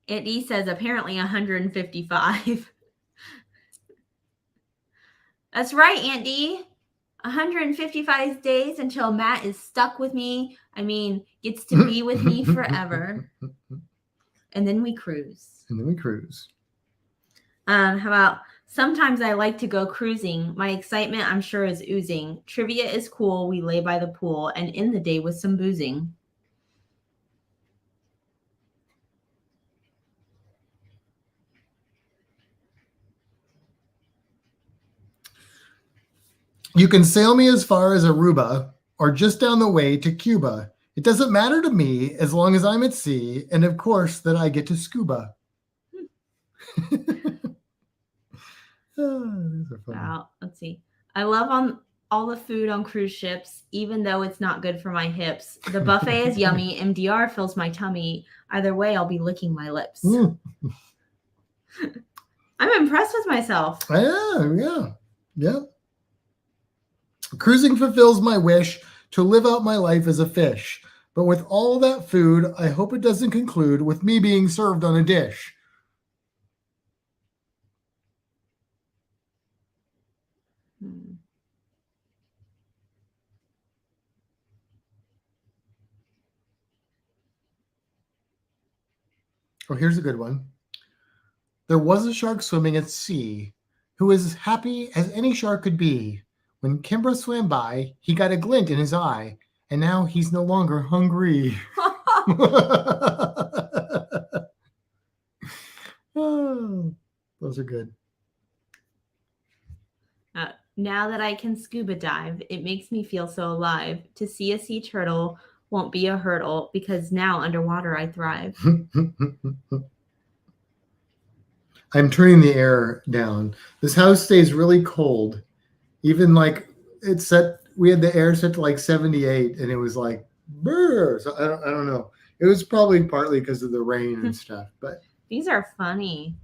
Aunt D says apparently 155. That's right, Aunt D. 155 days until Matt is stuck with me. I mean, gets to be with me forever. And then we cruise. How about, sometimes I like to go cruising. My excitement, I'm sure, is oozing. Trivia is cool. We lay by the pool and end the day with some boozing. You can sail me as far as Aruba or just down the way to Cuba. It doesn't matter to me as long as I'm at sea, and of course that I get to scuba. Wow, let's see. I love all the food on cruise ships, even though it's not good for my hips. The buffet is yummy. MDR fills my tummy. Either way, I'll be licking my lips. I'm impressed with myself. Yeah. Cruising fulfills my wish to live out my life as a fish. But with all that food, I hope it doesn't conclude with me being served on a dish. Oh, here's a good one. There was a shark swimming at sea who was as happy as any shark could be. When Kimbra swam by, he got a glint in his eye, and now he's no longer hungry. Oh, those are good. Now that I can scuba dive, it makes me feel so alive. To see a sea turtle won't be a hurdle because now underwater I thrive. I'm turning the air down. This house stays really cold. Even like it's set, we had the air set to like 78 and it was like, brr. So I don't know. It was probably partly because of the rain and stuff, but. These are funny.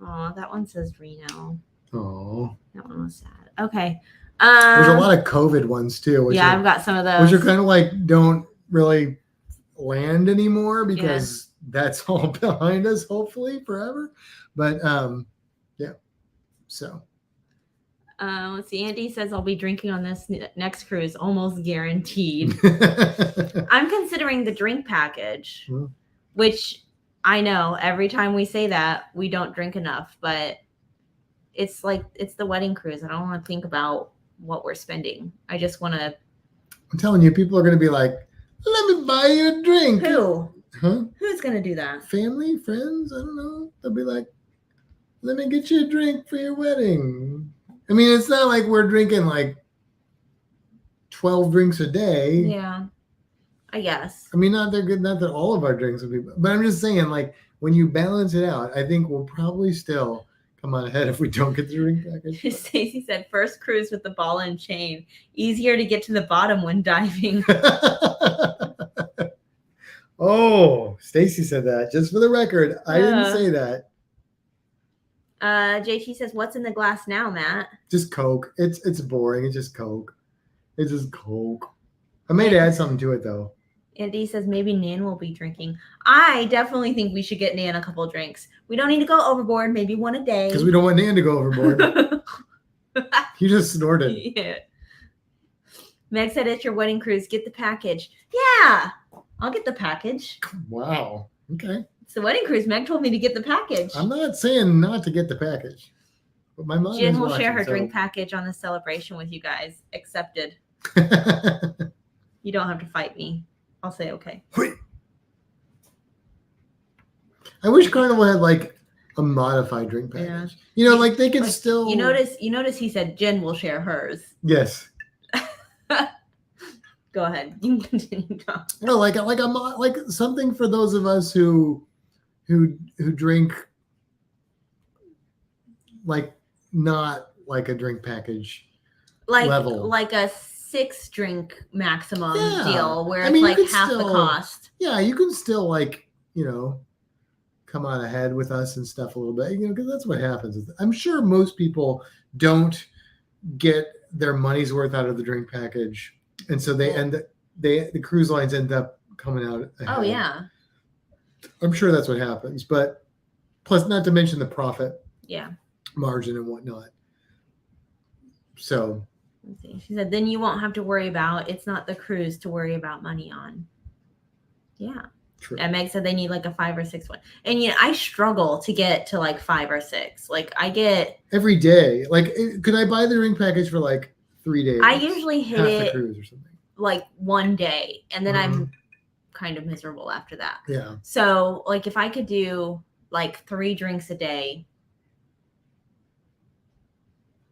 Oh, that one says Reno. Oh. That one was sad. Okay. There's a lot of COVID ones too. Yeah, I've got some of those. Which are kind of like don't really land anymore because that's all behind us, hopefully forever. But yeah. So. Let's see. Andy says I'll be drinking on this next cruise, almost guaranteed. I'm considering the drink package, which I know every time we say that we don't drink enough, but it's like it's the wedding cruise. I don't want to think about what we're spending. I just want to. I'm telling you, people are going to be like, "Let me buy you a drink." Who? Huh? Who's going to do that? Family, friends? I don't know. They'll be like, "Let me get you a drink for your wedding." I mean, it's not like we're drinking like 12 drinks a day. Yeah, I guess. I mean, not that all of our drinks would be, but I'm just saying, like, when you balance it out, I think we'll probably still come on ahead if we don't get the drink package. Stacey said, first cruise with the ball and chain. Easier to get to the bottom when diving. Oh, Stacey said that. Just for the record, I didn't say that. JT says, what's in the glass now, Matt? Just Coke. It's boring. It's just Coke. It's just Coke. I may add something to it, though. Andy says maybe Nan will be drinking. I definitely think we should get Nan a couple drinks. We don't need to go overboard. Maybe one a day. Because we don't want Nan to go overboard. He just snorted. Yeah. Meg said it's your wedding cruise. Get the package. Yeah, I'll get the package. Wow. Okay. It's the wedding cruise. Meg told me to get the package. I'm not saying not to get the package. But my mom Jen will share her drink package on the celebration with you guys. Accepted. You don't have to fight me. I'll say okay. I wish Carnival had like a modified drink package. Yeah. You know, like they could still. You notice he said Jen will share hers. Yes. Go ahead. You can continue talking. No, like something for those of us who drink like not like a drink package level. Like a 6 drink maximum deal where it's like half the cost. Yeah, you can still like, you know, come on ahead with us and stuff a little bit, you know, because that's what happens. I'm sure most people don't get their money's worth out of the drink package, and so the cruise lines end up coming out ahead. Oh yeah, I'm sure that's what happens. But plus, not to mention the profit margin and whatnot. So. Let's see. She said, then you won't have to worry about, it's not the cruise to worry about money on. Yeah. True. And Meg said they need like a 5 or 6 one. And you know, I struggle to get to like 5 or 6. Like I get every day. Like, could I buy the drink package for like 3 days? I usually hit it cruise or something. Like one day, and then I'm kind of miserable after that. Yeah. So like if I could do like 3 drinks a day,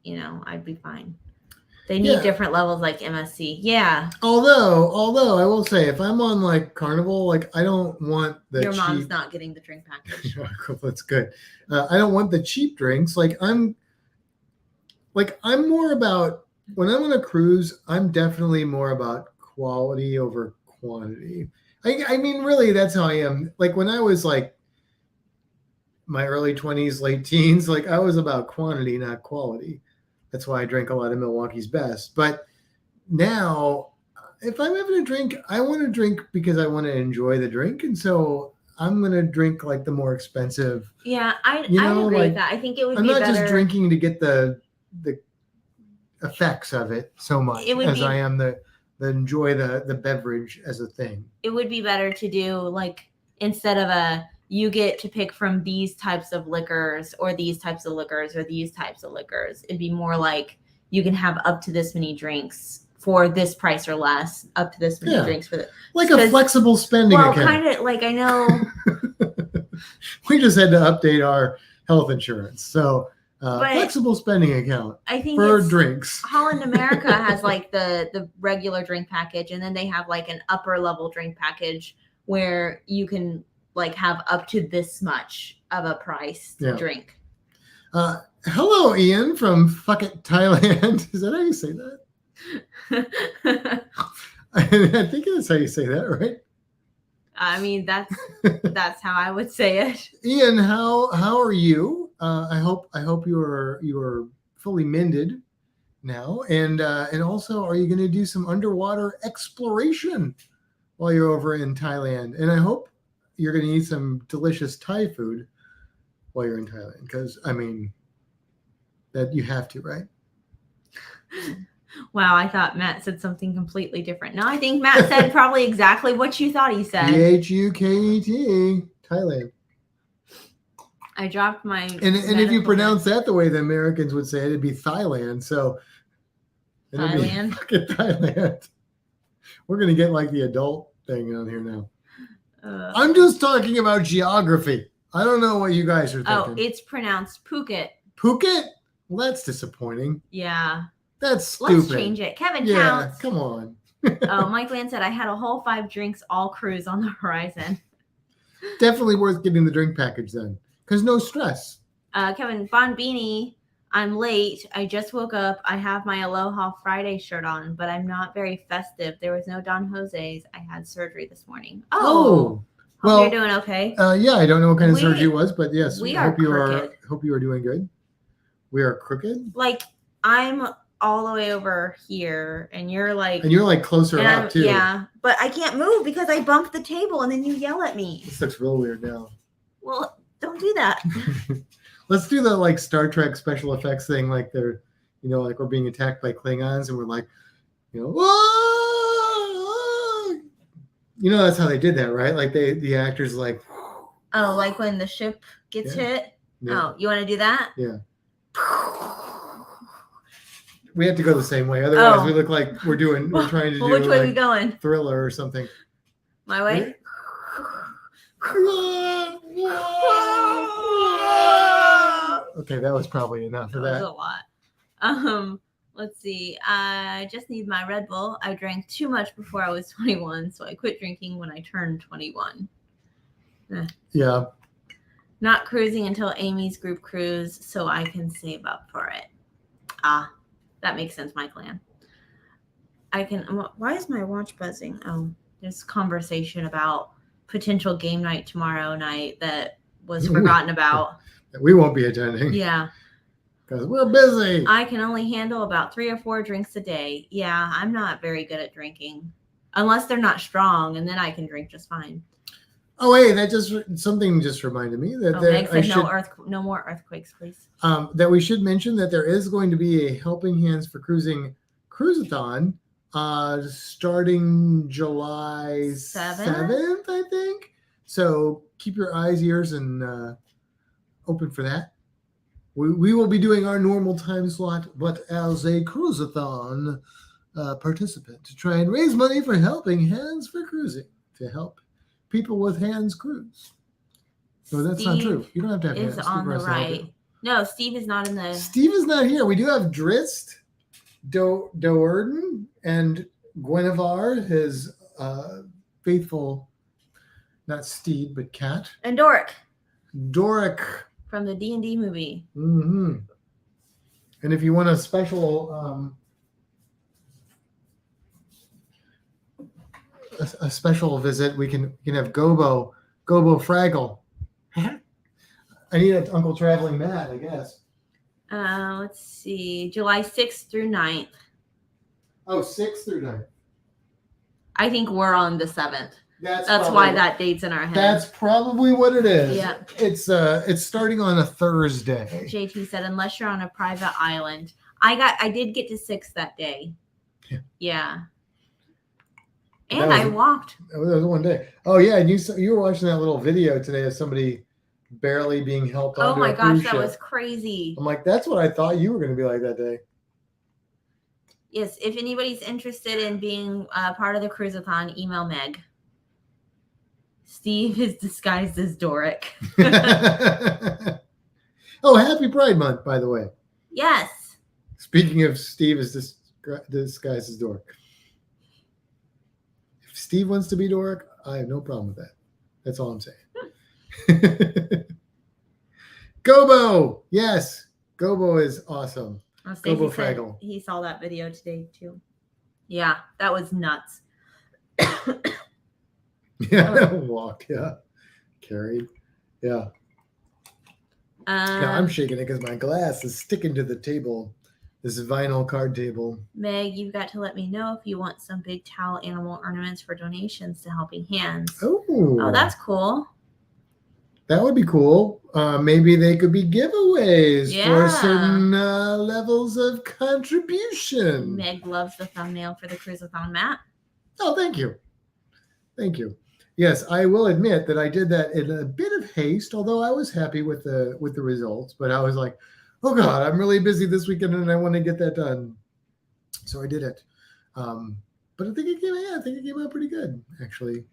you know, I'd be fine. They need different levels like MSC. Yeah. Although I will say, if I'm on like Carnival, like I don't want the Your mom's not getting the drink package. That's good. I don't want the cheap drinks. Like I'm more about, when I'm on a cruise, I'm definitely more about quality over quantity. I mean, really, that's how I am. Like when I was like my early 20s, late teens, like I was about quantity, not quality. That's why I drank a lot of Milwaukee's Best. But now, if I'm having a drink, I want to drink because I want to enjoy the drink. And so I'm going to drink like the more expensive. Yeah, I agree with that. I think it would be better. I'm not just drinking to get the effects of it so much as I am the enjoy the beverage as a thing. It would be better to do like, instead of you get to pick from these types of liquors or these types of liquors or these types of liquors. It'd be more like you can have up to this many drinks for this price or less, up to this many drinks for like a flexible spending account. Well, kind of like, I know. We just had to update our health insurance. So flexible spending account I think for drinks. Holland America has like the regular drink package, and then they have like an upper level drink package where you can like have up to this much of a price to drink. Hello, Ian from Fuck It, Thailand. Is that how you say that? I think that's how you say that, right? I mean, that's how I would say it. Ian, how are you? I hope you are fully mended now, and also, are you going to do some underwater exploration while you're over in Thailand? And I hope you're going to eat some delicious Thai food while you're in Thailand, because I mean, that you have to, right? Wow, I thought Matt said something completely different. No, I think Matt said probably exactly what you thought he said. Thuket, Thailand. I dropped my. And if you pronounce that the way the Americans would say it, it'd be Thailand. So Thailand. Fucking Thailand. We're gonna get like the adult thing on here now. I'm just talking about geography. I don't know what you guys are thinking. Oh, it's pronounced Phuket. Phuket? Well, that's disappointing. Yeah. That's stupid. Let's change it. Kevin counts. Come on. Oh, Mike Land said I had a whole 5 drinks, all cruise on the horizon. Definitely worth getting the drink package then, because no stress. Kevin Bonbini, I'm late. I just woke up. I have my Aloha Friday shirt on, but I'm not very festive. There was no Don Jose's. I had surgery this morning. Oh. Well, you're doing okay. Yeah, I don't know what kind of surgery it was, but yes, we hope you are doing good. We are crooked. Like I'm all the way over here, and you're like closer up too. Yeah, but I can't move because I bumped the table, and then you yell at me. This looks real weird now. Well, don't do that. Let's do the like Star Trek special effects thing, like they're, like we're being attacked by Klingons, and we're like, whoa! That's how they did that, right? Like the actors like. Oh, like when the ship gets hit. Yeah. Oh, you want to do that? Yeah. We have to go the same way, otherwise we look like we're trying to do. Which way are we going? Thriller or something. My way. Okay, that was probably enough of that. That was a lot. Let's see. I just need my Red Bull. I drank too much before I was 21, so I quit drinking when I turned 21. Yeah. Not cruising until Amy's group cruise, so I can save up for it. That makes sense, my plan. Why is my watch buzzing? Oh, there's conversation about potential game night tomorrow night that was forgotten about. We won't be attending. Yeah. Because we're busy. I can only handle about 3 or 4 drinks a day. Yeah, I'm not very good at drinking. Unless they're not strong, and then I can drink just fine. Oh, hey, something just reminded me that Meg said no more earthquakes, please. That we should mention that there is going to be a Helping Hands for Cruising cruise-a-thon starting July 7th, I think. So keep your eyes, ears, and open for that. We will be doing our normal time slot, but as a cruise-a-thon participant to try and raise money for Helping Hands for Cruising to help people with hands cruise. No, that's not true. You don't have to have hands. Steve is on the right. No, Steve is not in the. Steve is not here. We do have Drist, Doerden, and Guinevere, his faithful, not steed, but cat. And Doric. Doric. From the D&D movie. Mm-hmm. And if you want a special a special visit, we can have Gobo Fraggle. I need an Uncle Traveling Matt, I guess. Let's see. July 6th through 9th. Oh, 6th through 9th. I think we're on the 7th. That's why that date's in our head. That's probably what it is. Yeah. It's starting on a Thursday. JT said, unless you're on a private island. I did get to 6th that day. Yeah. And I walked. That was one day. Oh yeah, and you were watching that little video today of somebody barely being helped onto a cruise ship. Oh my gosh, that was crazy. I'm like, that's what I thought you were going to be like that day. Yes, if anybody's interested in being part of the cruise-a-thon, email Meg. Steve is disguised as Doric. Oh, happy Pride Month, by the way. Yes. Speaking of Steve is disguised as Doric. If Steve wants to be Doric, I have no problem with that. That's all I'm saying. Gobo, yes. Gobo is awesome. Stacey Gobo said Fraggle. he saw that video today too. Yeah, that was nuts. Yeah, walked. Yeah, carried. Yeah. Now I'm shaking it because my glass is sticking to the table. This vinyl card table. Meg, you've got to let me know if you want some big towel animal ornaments for donations to Helping Hands. Oh, that's cool. That would be cool. Maybe they could be giveaways for Yeah. certain levels of contribution. Meg loves the thumbnail for the Cruisathon map. Oh, thank you. Thank you. Yes, I will admit that I did that in a bit of haste, although I was happy with the results. But I was like, oh God, I'm really busy this weekend and I want to get that done. So I did it. But I think it came out pretty good, actually.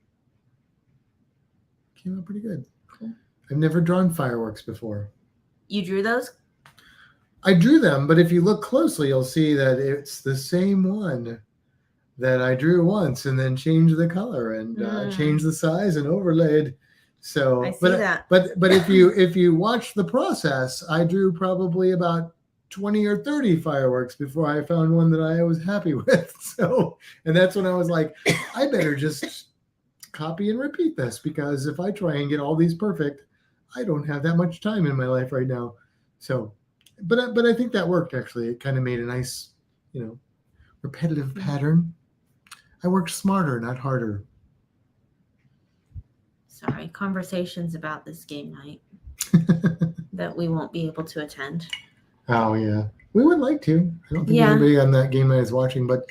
Came out pretty good. Cool. I've never drawn fireworks before. You drew those? I drew them, but if you look closely, you'll see that it's the same one that I drew once and then changed the color and changed the size and overlaid. So I see that. But if you watch the process, I drew probably about 20 or 30 fireworks before I found one that I was happy with. So, and that's when I was like, I better just copy and repeat this, because if I try and get all these perfect, I don't have that much time in my life right now. So, but I think that worked actually. It kind of made a nice, repetitive pattern. I worked smarter, not harder. Sorry, conversations about this game night that we won't be able to attend. Oh yeah, we would like to. I don't think anybody on that game night is watching, but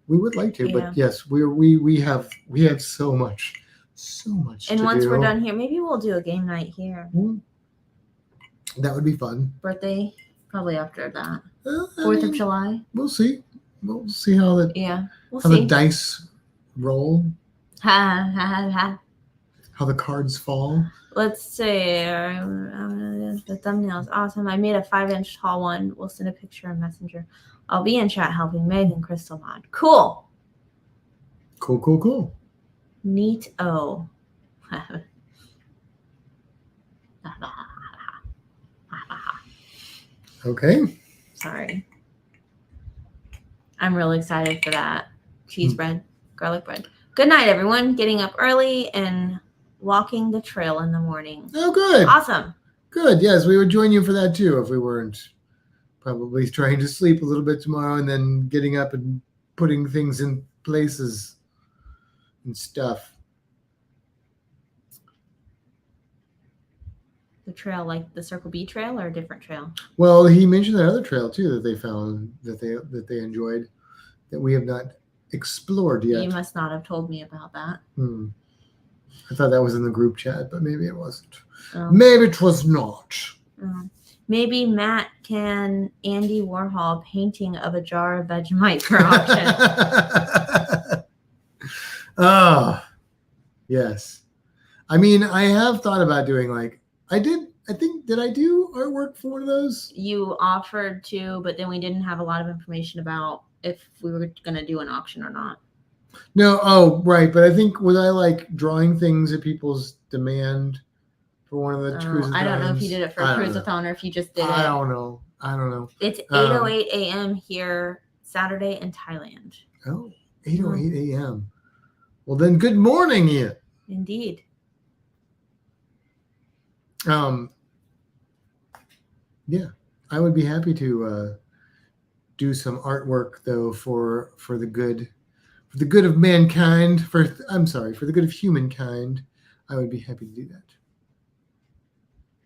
we would like to. Yeah. But yes, we have so much. And once we're done here, maybe we'll do a game night here. That would be fun. Birthday, probably after that. 4th of July. We'll see. We'll see how the the dice roll. How the cards fall. Let's see. The thumbnail is awesome. I made a 5-inch tall one. We'll send a picture on Messenger. I'll be in chat helping Meg and Crystal mod. Cool. Cool. Neat-o. Okay. Sorry. I'm really excited for that. Cheese bread, garlic bread. Good night, everyone. Getting up early and walking the trail in the morning. Oh, good. Awesome. Good. Yes, we would join you for that too if we weren't probably trying to sleep a little bit tomorrow and then getting up and putting things in places and stuff. The trail, like the Circle B trail, or a different trail? Well, he mentioned that other trail too that they found that they enjoyed, that we have not explored yet. You must not have told me about that. I thought that was in the group chat, but maybe it wasn't. Maybe it was not. Maybe Matt can Andy Warhol painting of a jar of Vegemite for auction. Oh, yes. I mean, I have thought about doing did I do artwork for one of those? You offered to, but then we didn't have a lot of information about if we were going to do an auction or not. No, oh, right. But I think, was I drawing things at people's demand for one of the cruisathons? I don't know if you did it for a cruisathon or if you just did it. I don't know. It's 8:08 a.m. here, Saturday in Thailand. Oh, 8:08 a.m. Well, then good morning, Ian. Indeed. Yeah, I would be happy to do some artwork though for the good of mankind. For the good of humankind. I would be happy to do that.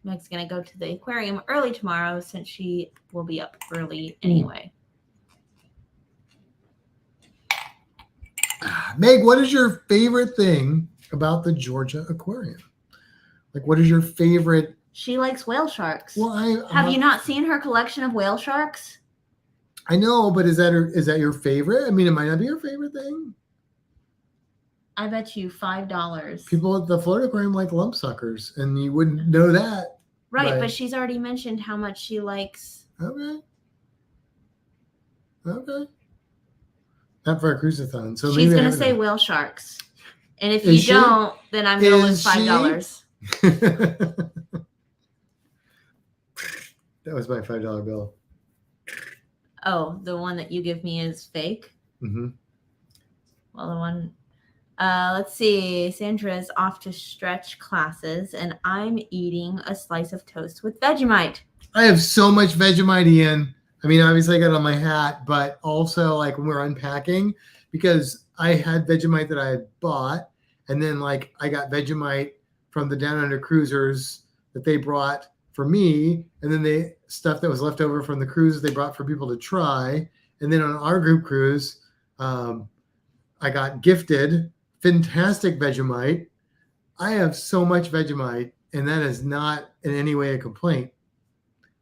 Meg's gonna go to the aquarium early tomorrow since she will be up early anyway. Meg, what is your favorite thing about the Georgia Aquarium? What is your favorite? She likes whale sharks. Well, have you not seen her collection of whale sharks? I know, but is that your favorite? I mean, it might not be your favorite thing. I bet you $5. People at the Florida Aquarium like lump suckers, and you wouldn't know that. Right, but she's already mentioned how much she likes. Okay. Not for a cruisathon. So she's going to say whale sharks. And if you don't, then I'm going to lose $5. That was my $5 bill. Oh, the one that you give me is fake. Mm-hmm. Well, the one. Let's see. Sandra's off to stretch classes, and I'm eating a slice of toast with Vegemite. I have so much Vegemite, Ian. I mean, obviously I got it on my hat, but also like when we're unpacking, because I had Vegemite that I had bought, and then like I got Vegemite from the Down Under cruisers that they brought for me, and then they stuff that was left over from the cruises they brought for people to try, and then on our group cruise, I got gifted fantastic Vegemite. I have so much Vegemite, and that is not in any way a complaint.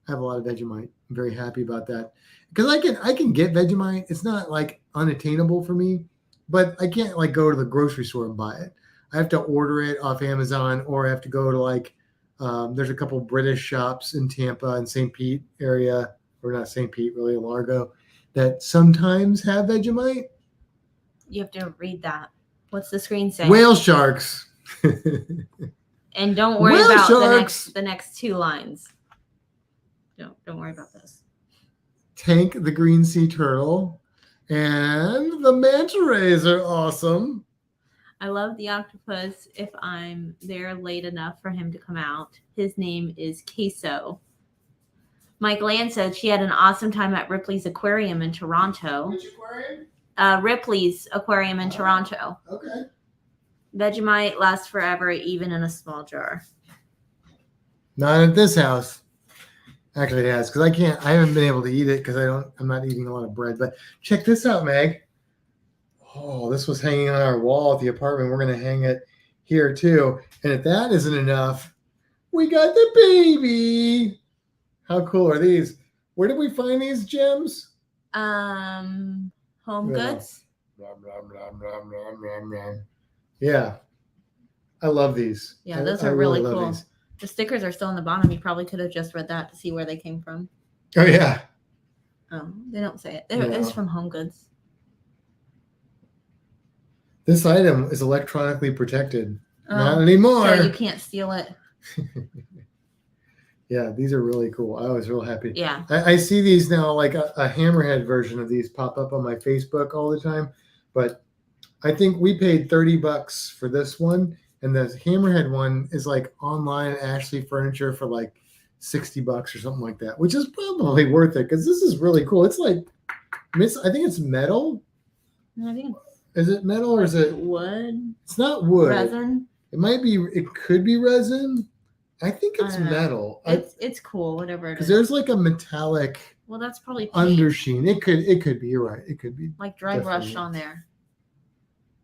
I have a lot of Vegemite. I'm very happy about that because I can get Vegemite. It's not like unattainable for me, but I can't like go to the grocery store and buy it. I have to order it off Amazon, or I have to go to like there's a couple British shops in Tampa and St. Pete area, or not St. Pete, really Largo, that sometimes have Vegemite. You have to read that. What's the screen say? Whale sharks. And don't worry Whale about sharks. the next two lines. Don't worry about this. Tank the green sea turtle, and the manta rays are awesome. I love the octopus if I'm there late enough for him to come out. His name is Queso. Mike Land said she had an awesome time at Ripley's Aquarium in Toronto. Which aquarium? Ripley's Aquarium in Toronto. Okay. Vegemite lasts forever, even in a small jar. Not at this house. Actually, it has, because I haven't been able to eat it because I'm not eating a lot of bread. But check this out, Meg. Oh, this was hanging on our wall at the apartment. We're going to hang it here too. And if that isn't enough, we got the baby. How cool are these? Where did we find these gems? Home Goods. Yeah. I love these. Yeah, those are really cool. These. The stickers are still on the bottom. You probably could have just read that to see where they came from. Oh, yeah. Oh, they don't say it. It's from Home Goods. This item is electronically protected. Not anymore. So you can't steal it. Yeah, these are really cool. I was real happy. Yeah. I see these now, like a hammerhead version of these pop up on my Facebook all the time. But I think we paid $30 for this one. And the hammerhead one is like online at Ashley Furniture for like $60 or something like that, which is probably worth it because this is really cool. It's like, I think it's metal. I think is it metal or is it wood? It's not wood. Resin. It could be resin. I think it's metal. It's cool, whatever it is. Because there's like a metallic. Well, that's probably paint. Undersheen. It could be. You're right. It could be like dry brushed on there.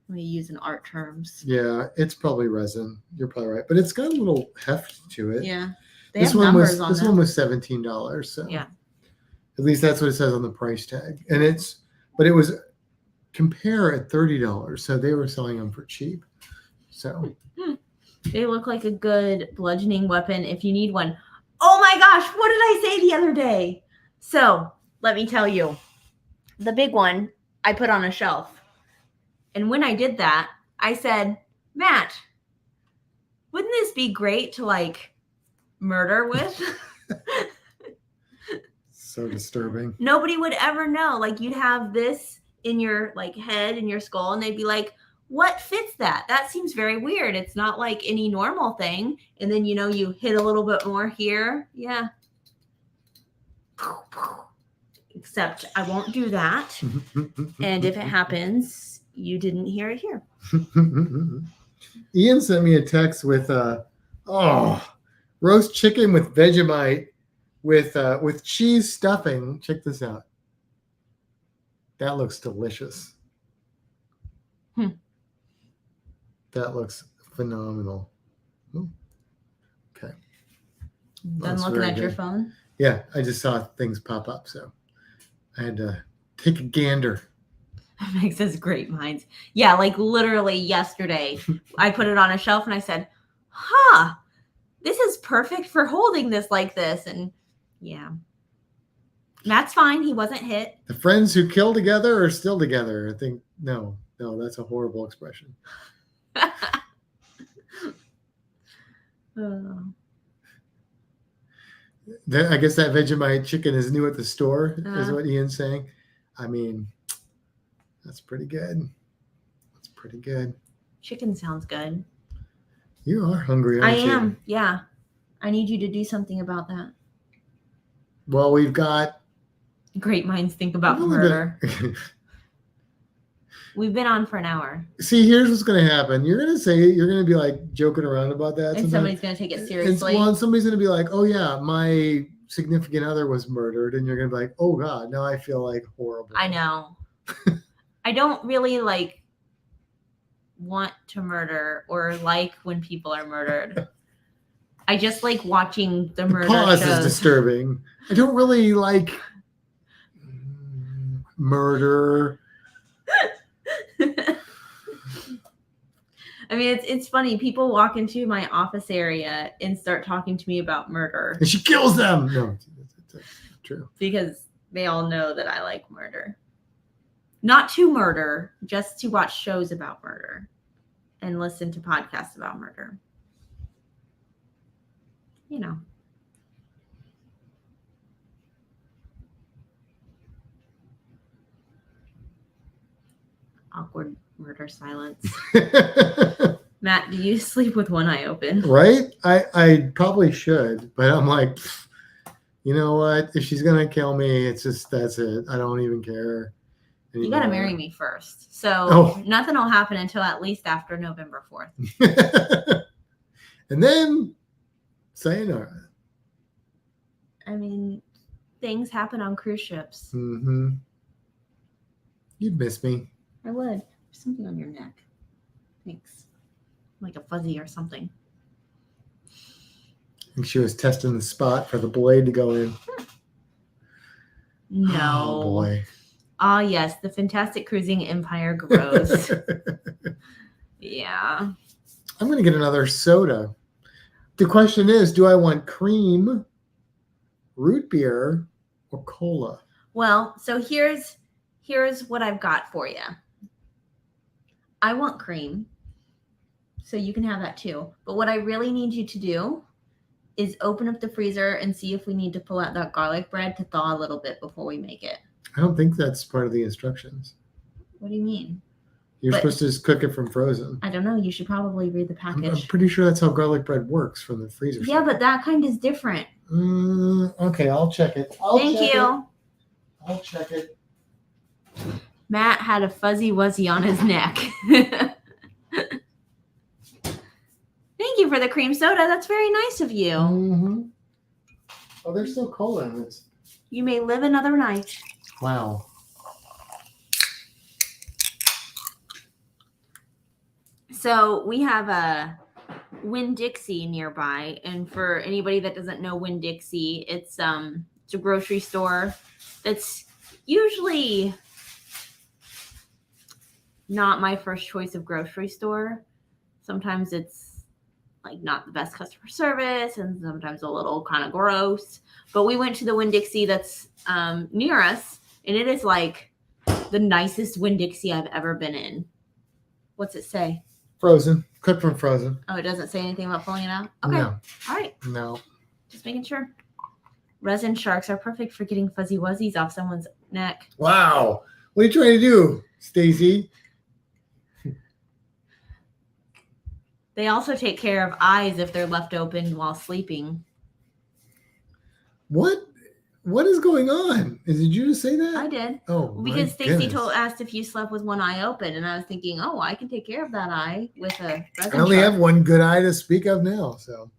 Let me use in art terms. Yeah, it's probably resin. You're probably right, but it's got a little heft to it. Yeah, this one was $17. So yeah, at least that's what it says on the price tag. And it was compare at $30, so they were selling them for cheap. So they look like a good bludgeoning weapon if you need one. Oh my gosh, what did I say the other day? So let me tell you, the big one I put on a shelf. And when I did that, I said, Matt, wouldn't this be great to like murder with? So disturbing. Nobody would ever know. Like you'd have this in your like head, in your skull, and they'd be like, what fits that? That seems very weird. It's not like any normal thing. And then, you hit a little bit more here. Yeah. Except I won't do that. And if it happens, you didn't hear it here. Ian sent me a text with roast chicken with Vegemite with cheese stuffing. Check this out. That looks delicious. That looks phenomenal. Ooh. Okay. Done looking at your phone? Yeah, I just saw things pop up, so I had to take a gander. Makes us great minds. Yeah, like literally yesterday, I put it on a shelf and I said, this is perfect for holding this like this. And yeah, Matt's fine. He wasn't hit. The friends who kill together are still together. I think, no, that's a horrible expression. I guess that Vegemite chicken is new at the store, is Uh-huh. what Ian's saying. I mean, that's pretty good. That's pretty good. Chicken sounds good. You are hungry, I aren't you? am. Yeah. I need you to do something about that. Well, we've got. Great minds think about We've only murder. been- We've been on for an hour. See, here's what's going to happen. You're going to be like joking around about that. And sometimes. somebody's going to take it seriously. And somebody's going to be like, oh, yeah, my significant other was murdered. And you're going to be like, oh, God, now I feel like horrible. I know. I don't really like want to murder or like when people are murdered. I just like watching the murder Pause shows. is disturbing. I don't really like murder. I mean, it's funny. People walk into my office area and start talking to me about murder. And she kills them. No, that's true. Because they all know that I like murder. Not to murder, just to watch shows about murder and listen to podcasts about murder. You know. Awkward murder silence. Matt, do you sleep with one eye open? Right? I probably should, but I'm like, you know what? If she's gonna kill me, it's just that's it. I don't even care anymore. You gotta marry me first. So nothing will happen until at least after November 4th. And then sayonara. I mean, things happen on cruise ships. Mm-hmm. You'd miss me. I would. There's something on your neck. Thanks. Like a fuzzy or something. I think she was testing the spot for the blade to go in. No. Oh, boy. Ah, yes. The fantastic cruising empire grows. Yeah. I'm going to get another soda. The question is, do I want cream, root beer, or cola? Well, so here's what I've got for you. I want cream, so you can have that too. But what I really need you to do is open up the freezer and see if we need to pull out that garlic bread to thaw a little bit before we make it. I don't think that's part of the instructions. What do you mean? You're supposed to just cook it from frozen. I don't know. You should probably read the package. I'm pretty sure that's how garlic bread works from the freezer. Yeah, but that kind is different. Okay, I'll check it. Thank you. I'll check it. Matt had a fuzzy wuzzy on his neck. Thank you for the cream soda. That's very nice of you. Mm-hmm. Oh, there's still cola in this. You may live another night. Wow. So we have a Winn-Dixie nearby, and for anybody that doesn't know Winn-Dixie, it's a grocery store that's usually not my first choice of grocery store. Sometimes it's like not the best customer service, and sometimes a little kind of gross. But we went to the Winn-Dixie that's near us, and it is like the nicest Winn-Dixie I've ever been in. What's it say? Frozen. Cooked from frozen. Oh, it doesn't say anything about pulling it out? Okay. No. All right. No. Just making sure. Resin sharks are perfect for getting fuzzy wuzzies off someone's neck. Wow. What are you trying to do, Stacy? They also take care of eyes if they're left open while sleeping. What is going on? Did you just say that? I did. Oh, because Stacy asked if you slept with one eye open, and I was thinking, oh, I can take care of that eye with a resin I only shark. have one good eye to speak of now, so.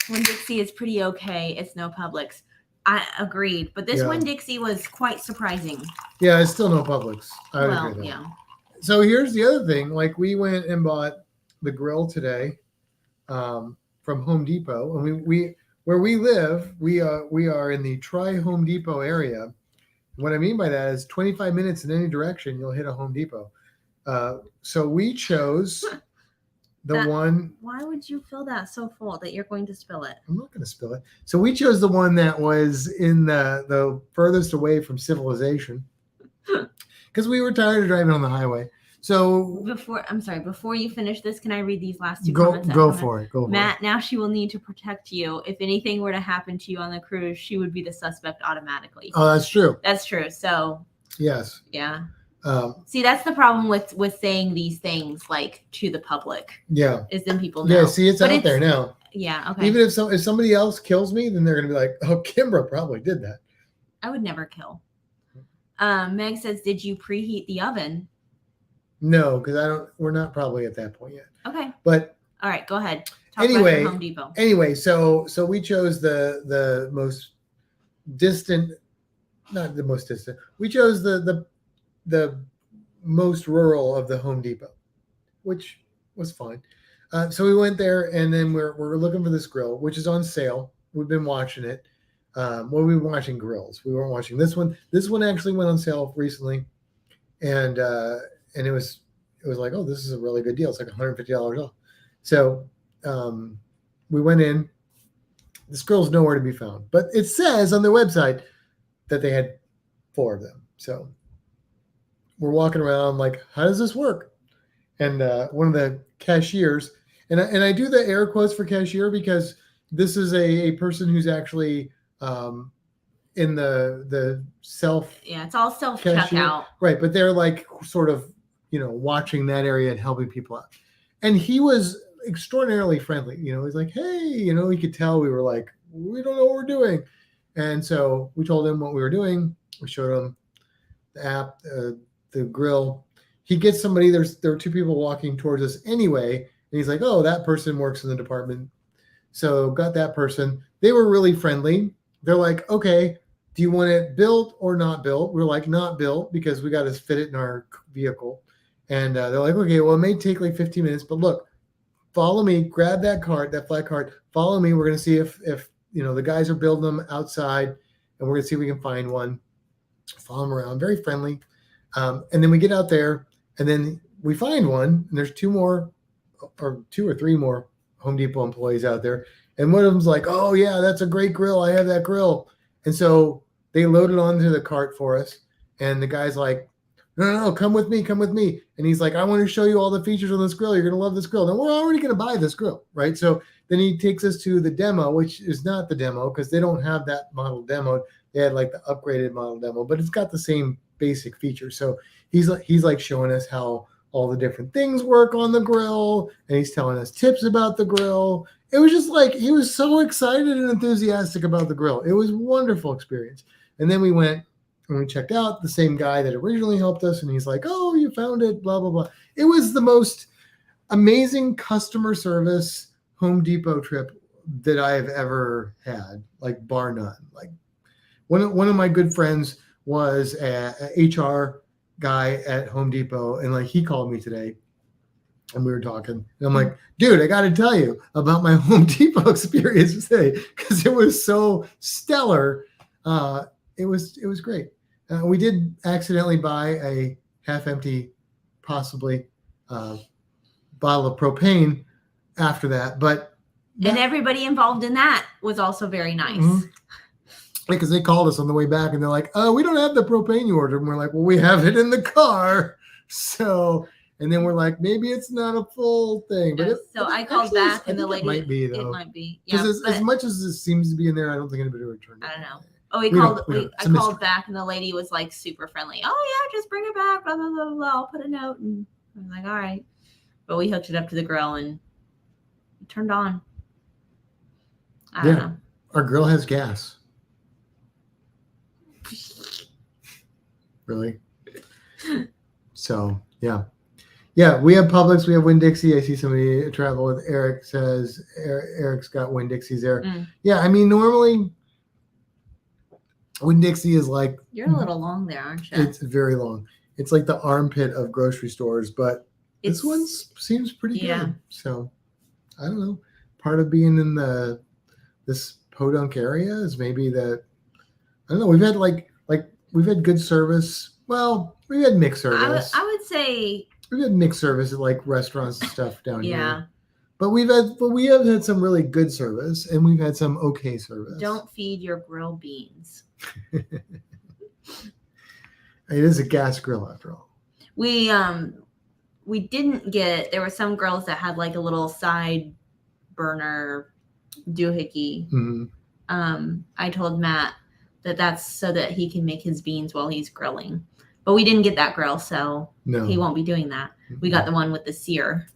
Winn-Dixie is pretty okay. It's no Publix. I agreed, but this Winn-Dixie was quite surprising. Yeah, it's still no Publix. Well, yeah. So here's the other thing. Like, we went and bought the grill today from Home Depot, and we where we live, we are in the Home Depot area. What I mean by that is 25 minutes in any direction, you'll hit a Home Depot. So we chose the one. Why would you fill that so full that you're going to spill it? I'm not going to spill it. So we chose the one that was in the furthest away from civilization because we were tired of driving on the highway. So before you finish this, can I read these last two go comments? Go for it. Go for Matt, it. now she will need to protect you. If anything were to happen to you on the cruise, she would be the suspect automatically. Oh, that's true. That's true. So yes. Yeah. See, that's the problem with saying these things like to the public. Yeah. Is then people know. Yeah. See, it's out there now. Yeah. Okay. Even if somebody else kills me, then they're gonna be like, "Oh, Kimbra probably did that." I would never kill. Meg says, "Did you preheat the oven?" No, because we're not probably at that point yet. Okay. But all right, go ahead. Talk about your Home Depot. Anyway, so we chose the most distant, not the most distant. We chose the most rural of the Home Depot, which was fine. So we went there, and then we're looking for this grill, which is on sale. We've been watching it. We've been watching grills. We weren't watching this one. This one actually went on sale recently, and it was like, oh, this is a really good deal. It's like $150 off. So we went in. This grill's nowhere to be found, but it says on their website that they had 4 of them. So we're walking around like, how does this work? And one of the cashiers, and I do the air quotes for cashier because this is a person who's actually in the self. Yeah, it's all self checkout. Right, but they're like sort of, watching that area and helping people out. And he was extraordinarily friendly. He's like, hey, he could tell we were like, we don't know what we're doing. And so we told him what we were doing. We showed him the app, the grill. He gets somebody, there were 2 people walking towards us anyway. And he's like, oh, that person works in the department. So got that person. They were really friendly. They're like, okay, do you want it built or not built? We're like, not built, because we got to fit it in our vehicle. And they're like, okay, well, it may take like 15 minutes, but look, follow me, grab that cart, that flat cart, follow me. We're going to see if the guys are building them outside, and we're going to see if we can find one. Follow them around, very friendly. And then we get out there, and then we find one, and there's 2 or 3 more Home Depot employees out there. And one of them's like, oh yeah, that's a great grill. I have that grill. And so they load it onto the cart for us. And the guy's like, no, come with me. And he's like, I want to show you all the features on this grill. You're going to love this grill. Now we're already going to buy this grill, right? So then he takes us to the demo, which is not the demo because they don't have that model demoed. They had like the upgraded model demo, but it's got the same basic features. So he's like showing us how all the different things work on the grill, and he's telling us tips about the grill. It was just like, he was so excited and enthusiastic about the grill. It was a wonderful experience. And then we went and we checked out the same guy that originally helped us, and he's like, oh, you found it, blah, blah, blah. It was the most amazing customer service Home Depot trip that I have ever had, like bar none. Like one of my good friends was a HR guy at Home Depot, and like he called me today and we were talking, and I'm like, dude, I got to tell you about my Home Depot experience today because it was so stellar. It was great. We did accidentally buy a half-empty, possibly, bottle of propane after that, but and everybody involved in that was also very nice. Mm-hmm. Because they called us on the way back, and they're like, "Oh, we don't have the propane you ordered." And we're like, "Well, we have it in the car." So, and then we're like, "Maybe it's not a full thing." But I called back, and the lady, it might be though. It might be, yeah. Because as much as it seems to be in there, I don't think anybody returned it. I don't know. Oh, I called back, and the lady was like super friendly. Oh yeah, just bring it back. Blah blah blah blah. I'll put a note, and I'm like, all right. But we hooked it up to the grill, and it turned on. I don't know. Our grill has gas. Really? So yeah, we have Publix, we have Winn-Dixie. I see somebody travel with Eric says Eric's got Winn-Dixie's there. Yeah, I mean, normally Winn-Dixie is like, you're a little long there, aren't you? It's very long. It's like the armpit of grocery stores, but this one seems pretty good. So I don't know, part of being in this podunk area is maybe that, I don't know, we've had we've had good service. Well, we've had mixed service. I would say we've had mixed service at like restaurants and stuff down here. But we have had some really good service, and we've had some okay service. Don't feed your grill beans. It is a gas grill after all. We we didn't get. There were some grills that had like a little side burner doohickey. I told Matt that that's so that he can make his beans while he's grilling. But we didn't get that grill, so he won't be doing that. We got the one with the sear.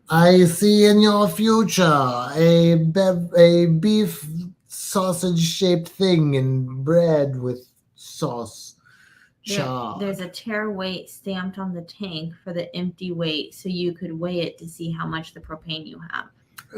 I see in your future a beef sausage-shaped thing in bread with sauce. There's a tare weight stamped on the tank for the empty weight, so you could weigh it to see how much the propane you have.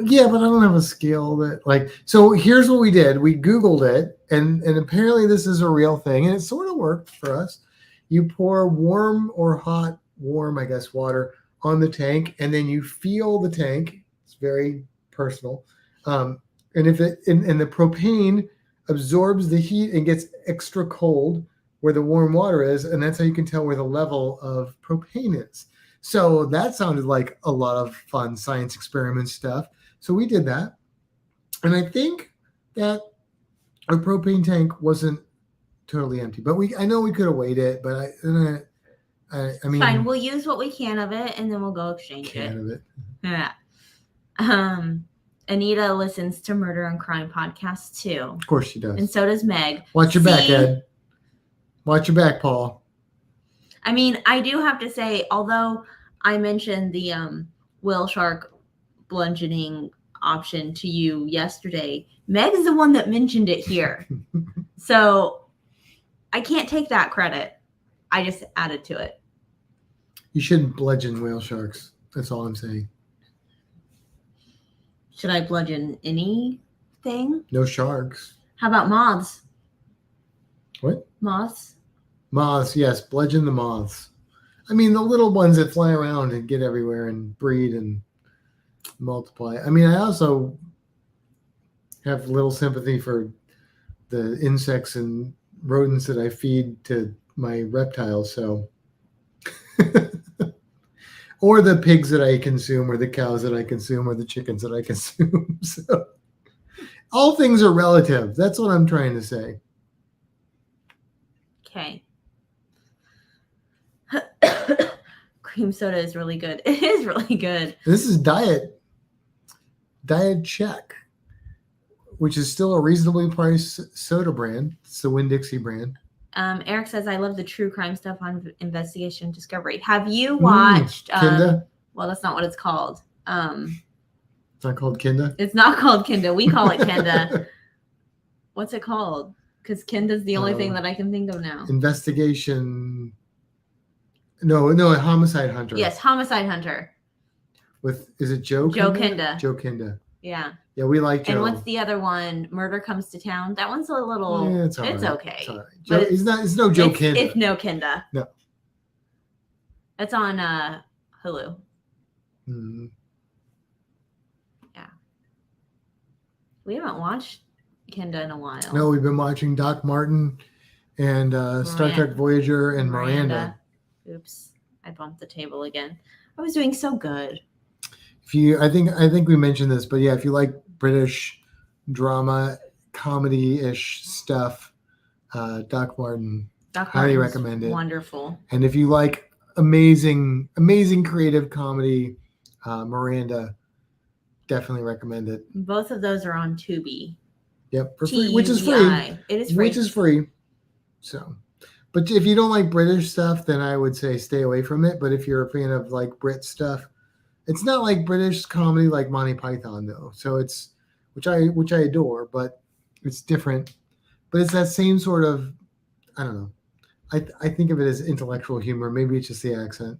Yeah, but I don't have a scale that so here's what we did. We Googled it, and apparently this is a real thing, and it sort of worked for us. You pour warm or hot, warm, I guess, water on the tank, and then you feel the tank. It's very personal. And if and the propane absorbs the heat and gets extra cold where the warm water is, and that's how you can tell where the level of propane is. So that sounded like a lot of fun science experiment stuff. So we did that. And I think that our propane tank wasn't totally empty, but I know we could have weighed it, but I mean, fine. We'll use what we can of it, and then we'll go exchange it. Yeah. Anita listens to Murder and Crime podcasts too. Of course she does. And so does Meg. Watch your back, Ed. Watch your back, Paul. I mean, I do have to say, although I mentioned the whale shark bludgeoning option to you yesterday, Meg is the one that mentioned it here. So I can't take that credit. I just added to it. You shouldn't bludgeon whale sharks. That's all I'm saying. Should I bludgeon anything? No sharks. How about moths? What? Moths? Moths, yes. Bludgeon the moths. I mean, the little ones that fly around and get everywhere and breed and multiply. I mean, I also have little sympathy for the insects and rodents that I feed to my reptiles. So, or the pigs that I consume, or the cows that I consume, or the chickens that I consume. So, all things are relative. That's what I'm trying to say. Okay. Cream soda is really good. It is really good. This is Diet Check, which is still a reasonably priced soda brand. It's the Winn-Dixie brand. Eric says, I love the true crime stuff on Investigation Discovery. Have you watched Kinda? Well, that's not what it's called. It's not called Kinda? It's not called Kinda. We call it Kinda. What's it called? Because Kinda's the only thing that I can think of now. Investigation. No, Homicide Hunter. Yes, Homicide Hunter. Is it Joe? Joe Kinda? Kinda. Joe Kinda. Yeah. Yeah, we like Joe. And what's the other one? Murder Comes to Town. That one's a little. Yeah, it's okay. It's all right. Joe, it's no Joe Kinda. It's no Kinda. No. It's on Hulu. Mm-hmm. Yeah. We haven't watched Kinda in a while. No, we've been watching Doc Martin and Star Trek Voyager and Miranda. Oops, I bumped the table again. I was doing so good. I think we mentioned this, but yeah, if you like British drama, comedy-ish stuff, Doc Martin, highly recommend it. Wonderful. And if you like amazing creative comedy, Miranda, definitely recommend it. Both of those are on Tubi. Yep, for free, which is free. It is free. Which is free. So, but if you don't like British stuff, then I would say stay away from it. But if you're a fan of like Brit stuff, it's not like British comedy like Monty Python though. So it's which I adore, but it's different. But it's that same sort of, I don't know. I think of it as intellectual humor. Maybe it's just the accent.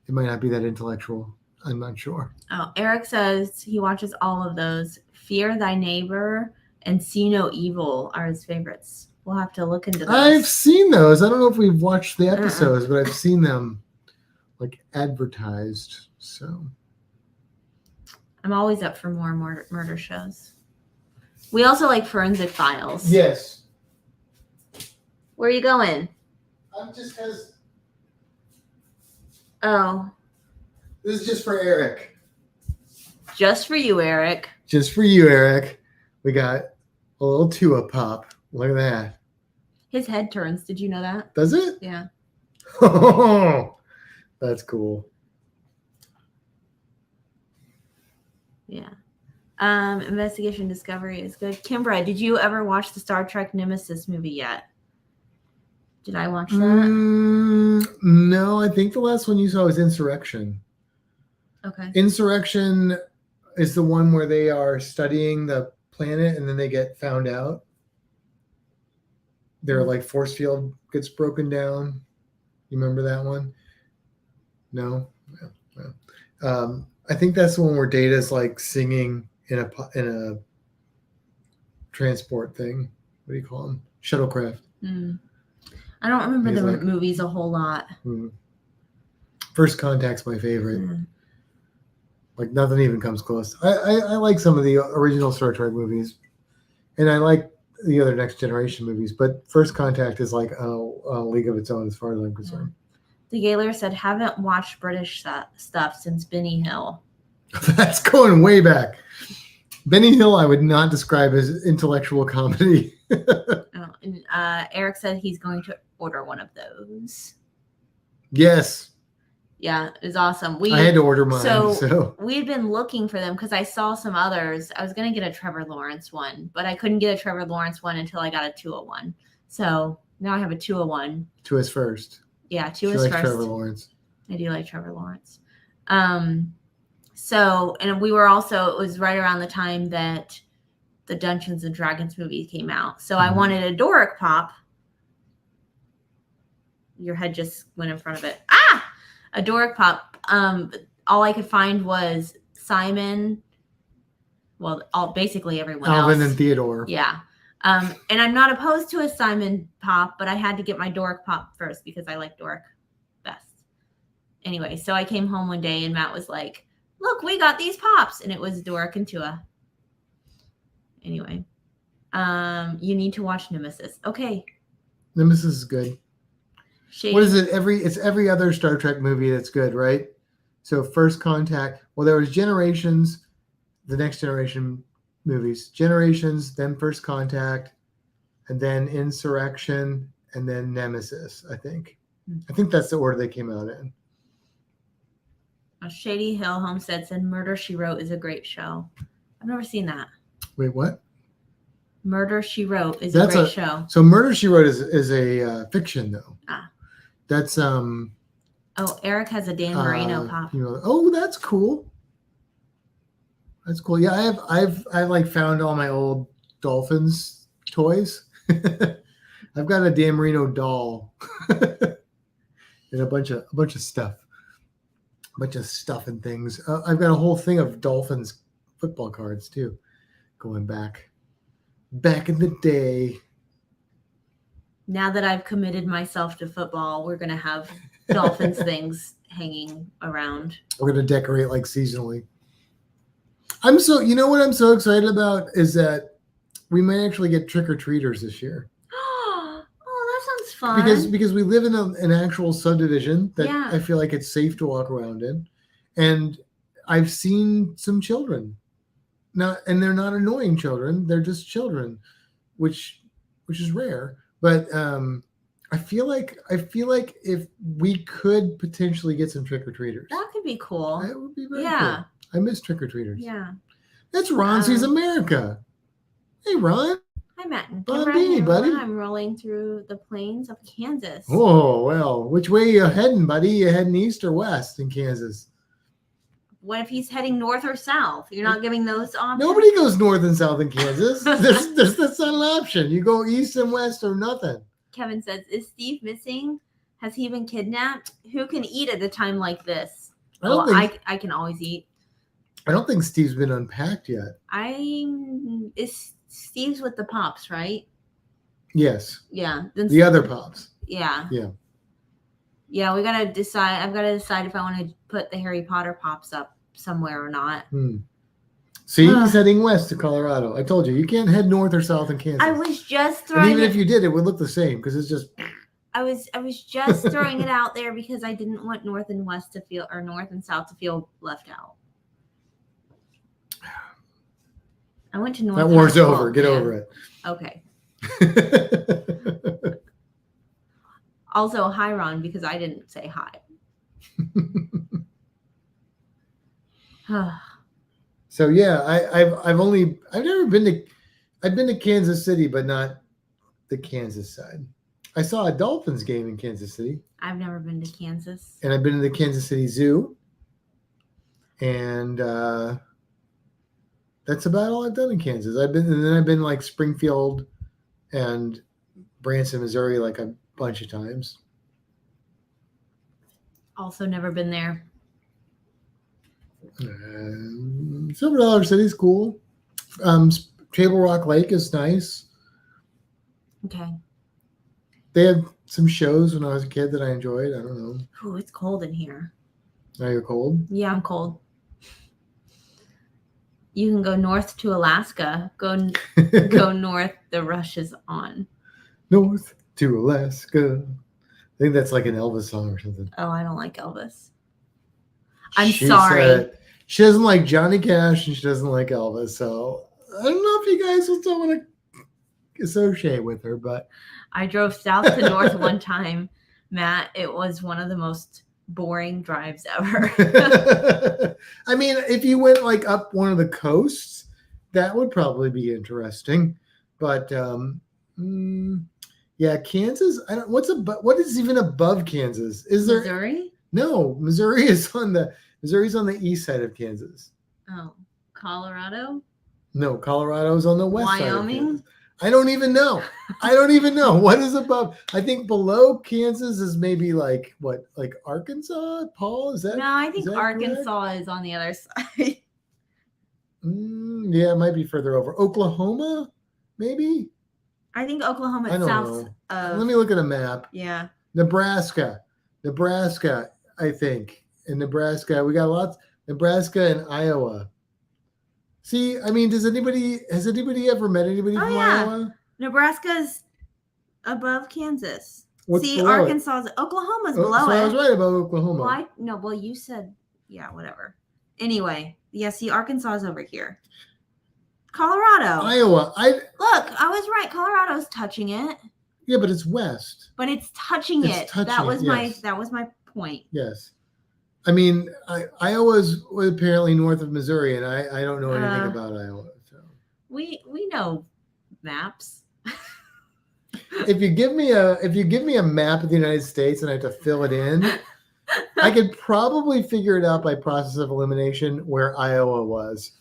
It might not be that intellectual. I'm not sure. Oh, Eric says he watches all of those. Fear Thy Neighbor and See No Evil are his favorites. We'll have to look into those. I've seen those. I don't know if we've watched the episodes, but I've seen them like advertised. So I'm always up for more murder shows. We also like Forensic Files. Yes. Where are you going? I'm just because. Oh. This is just for Eric. Just for you, Eric. Just for you, Eric. We got a little Tua Pop. Look at that. His head turns. Did you know that? Does it? Yeah. Oh, that's cool. Yeah. Investigation Discovery is good. Kimbra, did you ever watch the Star Trek Nemesis movie yet? Did I watch that? No, I think the last one you saw was Insurrection. Okay. Insurrection is the one where they are studying the planet and then they get found out. Their like force field gets broken down. You remember that one? No. I think that's the one where Data's like singing in a transport thing. What do you call them? Shuttlecraft. I don't remember the movies a whole lot. First Contact's my favorite. Like nothing even comes close. I like some of the original Star Trek movies, and I like the other Next Generation movies. But First Contact is like a league of its own as far as I'm concerned. The Gaylor said, haven't watched British stuff since Benny Hill. That's going way back. Benny Hill, I would not describe as intellectual comedy. Eric said he's going to order one of those. Yes. Yeah, it was awesome. I had to order mine. So we had been looking for them because I saw some others. I was going to get a Trevor Lawrence one, but I couldn't get a Trevor Lawrence one until I got a 201. So now I have a 201. 2 is first. Yeah, 2 is first. Trevor Lawrence. I do like Trevor Lawrence. So, and we were also, it was right around the time that the Dungeons and Dragons movie came out. So I wanted a Doric Pop. Your head just went in front of it. A Doric Pop. All I could find was Simon. Well, basically everyone else. Alvin and Theodore. Yeah. And I'm not opposed to a Simon Pop, but I had to get my Doric Pop first because I like Doric best. Anyway, so I came home one day and Matt was like, look, we got these pops. And it was Doric and Tua. Anyway, you need to watch Nemesis. Okay. Nemesis is good. Shady. What is it? It's every other Star Trek movie that's good, right? So First Contact. Well, there was Generations, the Next Generation movies. Generations, then First Contact, and then Insurrection, and then Nemesis, I think. I think that's the order they came out in. Shady Hill Homestead said Murder, She Wrote is a great show. I've never seen that. Wait, what? Murder, She Wrote is a great show. So Murder, She Wrote is a fiction, though. That's Oh, Eric has a Dan Marino pop. Oh, that's cool. That's cool. Yeah, I've like found all my old Dolphins toys. I've got a Dan Marino doll and a bunch of stuff. A bunch of stuff and things. I've got a whole thing of Dolphins football cards too, going back in the day. Now that I've committed myself to football, we're gonna have Dolphins things hanging around. We're gonna decorate like seasonally. You know what I'm so excited about is that we might actually get trick-or-treaters this year. Oh, that sounds fun. Because we live in an actual subdivision that I feel like it's safe to walk around in. And I've seen some children. And they're not annoying children, they're just children, which is rare. But I feel like if we could potentially get some trick-or-treaters. That could be cool. That would be very cool. I miss trick-or-treaters. Yeah. That's Ron Sees America. Hey, Ron. Hi, Matt. Hey, buddy. I'm rolling through the plains of Kansas. Oh, well, which way are you heading, buddy? You heading east or west in Kansas? What if he's heading north or south? You're not giving those options? Nobody goes north and south in Kansas. That's not an option. You go east and west or nothing. Kevin says, is Steve missing? Has he been kidnapped? Who can eat at a time like this? I can always eat. I don't think Steve's been unpacked yet. Steve's with the pops, right? Yes. Yeah. The other pops. Yeah. Yeah. Yeah, we gotta decide. I've got to decide if I want to put the Harry Potter pops up somewhere or not. See, he's heading west to Colorado. I told you can't head north or south in Kansas. I was just throwing. And even if you did, it would look the same because it's just. I was just throwing it out there because I didn't want north and west to feel, or north and south to feel left out. I went to North. That war's over. Get over it. Okay. Also, hi, Ron, because I didn't say hi. So yeah, I've never been to Kansas City, but not the Kansas side. I saw a Dolphins game in Kansas City. I've never been to Kansas. And I've been to the Kansas City Zoo. And that's about all I've done in Kansas. I've been like Springfield and Branson, Missouri, like a bunch of times. Also never been there. Silver Dollar City's cool. Table Rock Lake is nice. Okay. They had some shows when I was a kid that I enjoyed. I don't know. Ooh, it's cold in here. Are you cold? Yeah, I'm cold. You can go north to Alaska. Go north. The rush is on. North to Alaska. I think that's like an Elvis song or something. Oh, I don't like Elvis. I'm sorry. She doesn't like Johnny Cash and she doesn't like Elvis. So I don't know if you guys will still want to associate with her, but I drove south to north one time, Matt. It was one of the most boring drives ever. I mean, if you went like up one of the coasts, that would probably be interesting. But yeah, Kansas. What is even above Kansas? Is there Missouri? No, Missouri's on the east side of Kansas. Oh, Colorado? No, Colorado's on the west side of Wyoming? Kansas. I don't even know. What is above. I think below Kansas is maybe like Arkansas. Paul, is that? No, I think that Arkansas is on the other side. Yeah, it might be further over. Oklahoma, maybe. I think Oklahoma I is don't south know. of. Let me look at a map. Yeah. Nebraska, I think. In Nebraska, we got lots. Nebraska and Iowa. See, I mean, has anybody ever met anybody from Iowa? Nebraska's above Kansas. What's See, below Arkansas's Oklahoma's below so it. I was right about Oklahoma. Well, you said, yeah, whatever. Anyway, yeah, see, Arkansas is over here. Colorado. Iowa. Look, I was right. Colorado's touching it. Yeah, but it's west. But it's touching it. That was my point. Yes. I mean, Iowa's apparently north of Missouri, and I don't know anything about Iowa. So. We know maps. If you give me a map of the United States and I have to fill it in, I could probably figure it out by process of elimination where Iowa was.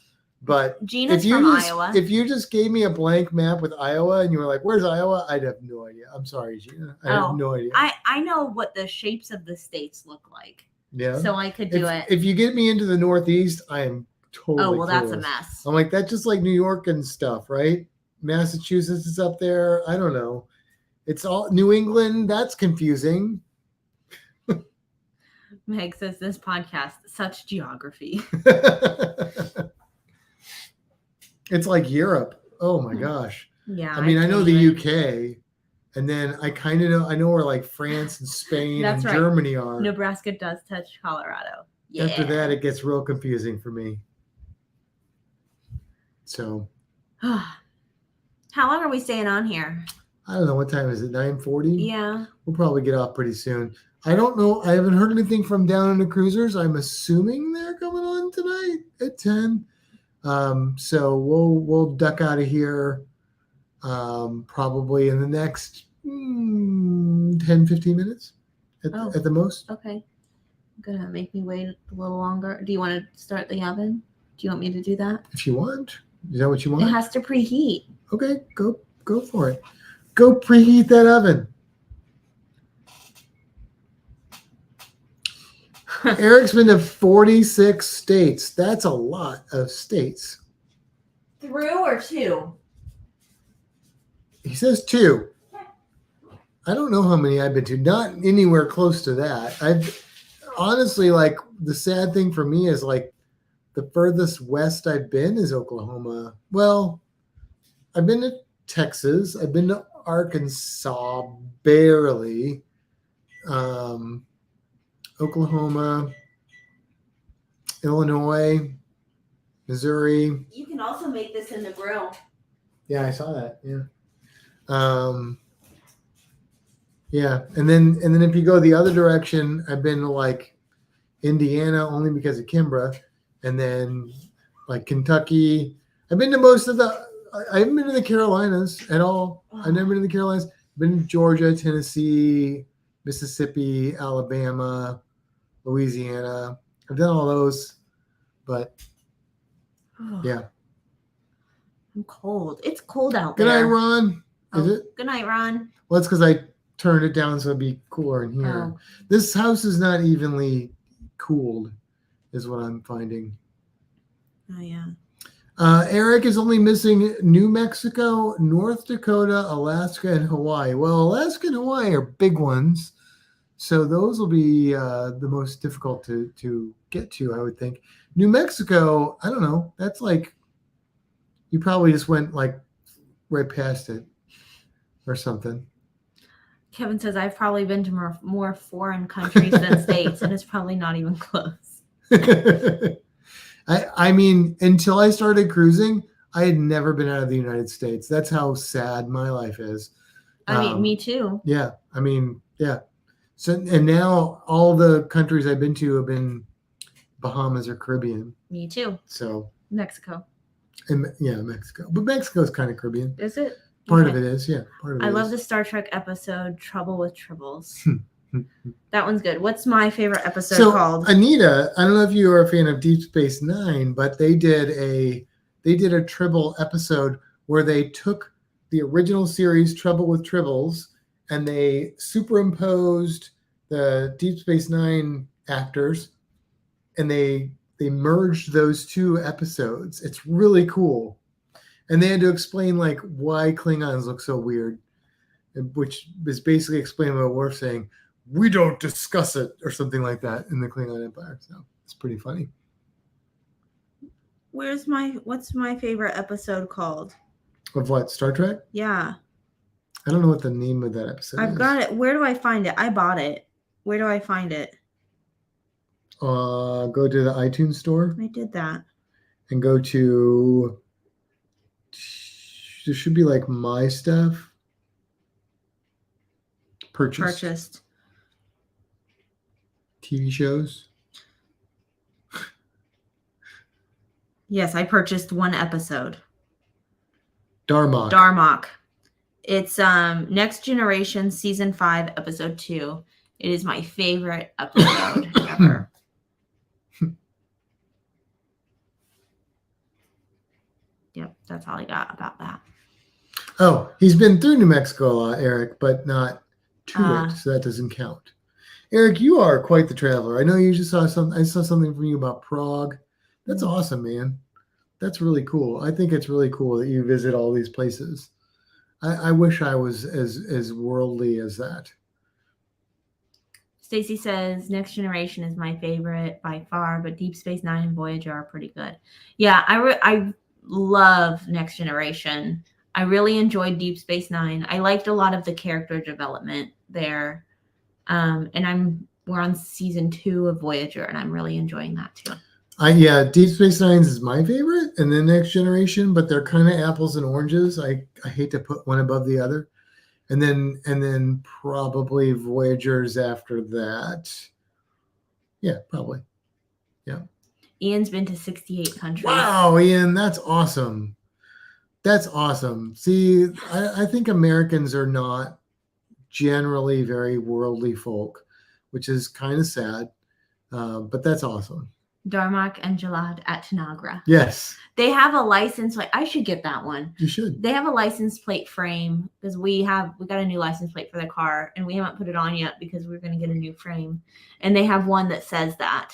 But Gina's from Iowa. If you just gave me a blank map with Iowa and you were like, "Where's Iowa?" I'd have no idea. I'm sorry, Gina. I have no idea. I know what the shapes of the states look like. Yeah. So I could do it. If you get me into the Northeast, I am totally. Oh well, that's a mess. I'm like, that's just like New York and stuff, right? Massachusetts is up there. I don't know. It's all New England. That's confusing. Meg says this podcast such geography. It's like Europe. Oh my gosh. Yeah. I mean, I know the UK, and then I know where like France and Spain and Germany are. Nebraska does touch Colorado. Yeah. After that, it gets real confusing for me. So. How long are we staying on here? I don't know. What time is it? 9:40? Yeah. We'll probably get off pretty soon. I don't know. I haven't heard anything from Down Under Cruisers. I'm assuming they're coming on tonight at 10. So we'll duck out of here probably in the next 10, 15 minutes at the most. Okay. Gonna make me wait a little longer. Do you want to start the oven? Do you want me to do that? If you want. Is that what you want? It has to preheat. Okay, go for it. Go preheat that oven. Eric's been to 46 states. That's a lot of states. 3 or 2? He says 2. I don't know how many I've been to. Not anywhere close to that. I've honestly, like, the sad thing for me is like the furthest west I've been is Oklahoma. Well, I've been to Texas. I've been to Arkansas, barely. Oklahoma, Illinois, Missouri. You can also make this in the grill. Yeah, I saw that. Yeah. Yeah, and then if you go the other direction, I've been to like Indiana only because of Kimbra, and then like Kentucky. I've been to most of the. I haven't been to the Carolinas at all. I've never been to the Carolinas. I've been to Georgia, Tennessee, Mississippi, Alabama, Louisiana. I've done all those, but yeah. I'm cold. It's cold out Good night, there. Ron. Is it? Good night, Ron. Well, it's because I turned it down so it'd be cooler in here. Oh. This house is not evenly cooled, is what I'm finding. Oh yeah. Eric is only missing New Mexico, North Dakota, Alaska, and Hawaii. Well, Alaska and Hawaii are big ones, so those will be the most difficult to get to, I would think. New Mexico, I don't know. That's like you probably just went like right past it or something. Kevin says I've probably been to more foreign countries than states, and it's probably not even close. I mean, until I started cruising, I had never been out of the United States. That's how sad my life is. I mean, me too. Yeah. I mean, yeah. So, and now all the countries I've been to have been Bahamas or Caribbean. Me too. So Mexico. And yeah, Mexico. But Mexico's kind of Caribbean. Is it? Part of it is, yeah. Part of it I love is. the Star Trek episode Trouble with Tribbles. That one's good. What's my favorite episode called? Anita, I don't know if you are a fan of Deep Space Nine, but they did a Tribble episode where they took the original series Trouble with Tribbles and they superimposed the Deep Space Nine actors and they merged those two episodes. It's really cool. And they had to explain like why Klingons look so weird, which is basically explaining what we're saying. We don't discuss it or something like that in the Klingon Empire. So it's pretty funny. What's my favorite episode called? Of what? Star Trek? Yeah. I don't know what the name of that episode is. I've got it. Where do I find it? I bought it. Where do I find it? Go to the iTunes store. I did that. And go to, there should be like my stuff. Purchased. TV shows. Yes, I purchased one episode. Darmok. It's Next Generation Season 5, Episode 2. It is my favorite episode ever. Yep, that's all I got about that. Oh, he's been through New Mexico a lot, Eric, but not to it, so that doesn't count. Eric, you are quite the traveler. I know you just saw something. I saw something from you about Prague. That's awesome, man. That's really cool. I think it's really cool that you visit all these places. I wish I was as worldly as that. Stacy says Next Generation is my favorite by far, but Deep Space Nine and Voyager are pretty good. Yeah, I love Next Generation. I really enjoyed Deep Space Nine. I liked a lot of the character development there. And we're on season 2 of Voyager, and I'm really enjoying that too. Deep Space Nine is my favorite, and then Next Generation, but they're kind of apples and oranges. I hate to put one above the other, and then probably Voyager's after that. Yeah, probably. Yeah. Ian's been to 68 countries. Wow, Ian, that's awesome. That's awesome. See, I think Americans are not generally very worldly folk, which is kind of sad, but that's awesome. Darmok and Jalad at Tanagra. Yes. They have a license plate. I should get that one. You should. They have a license plate frame because we got a new license plate for the car and we haven't put it on yet because we're going to get a new frame. And they have one that says that.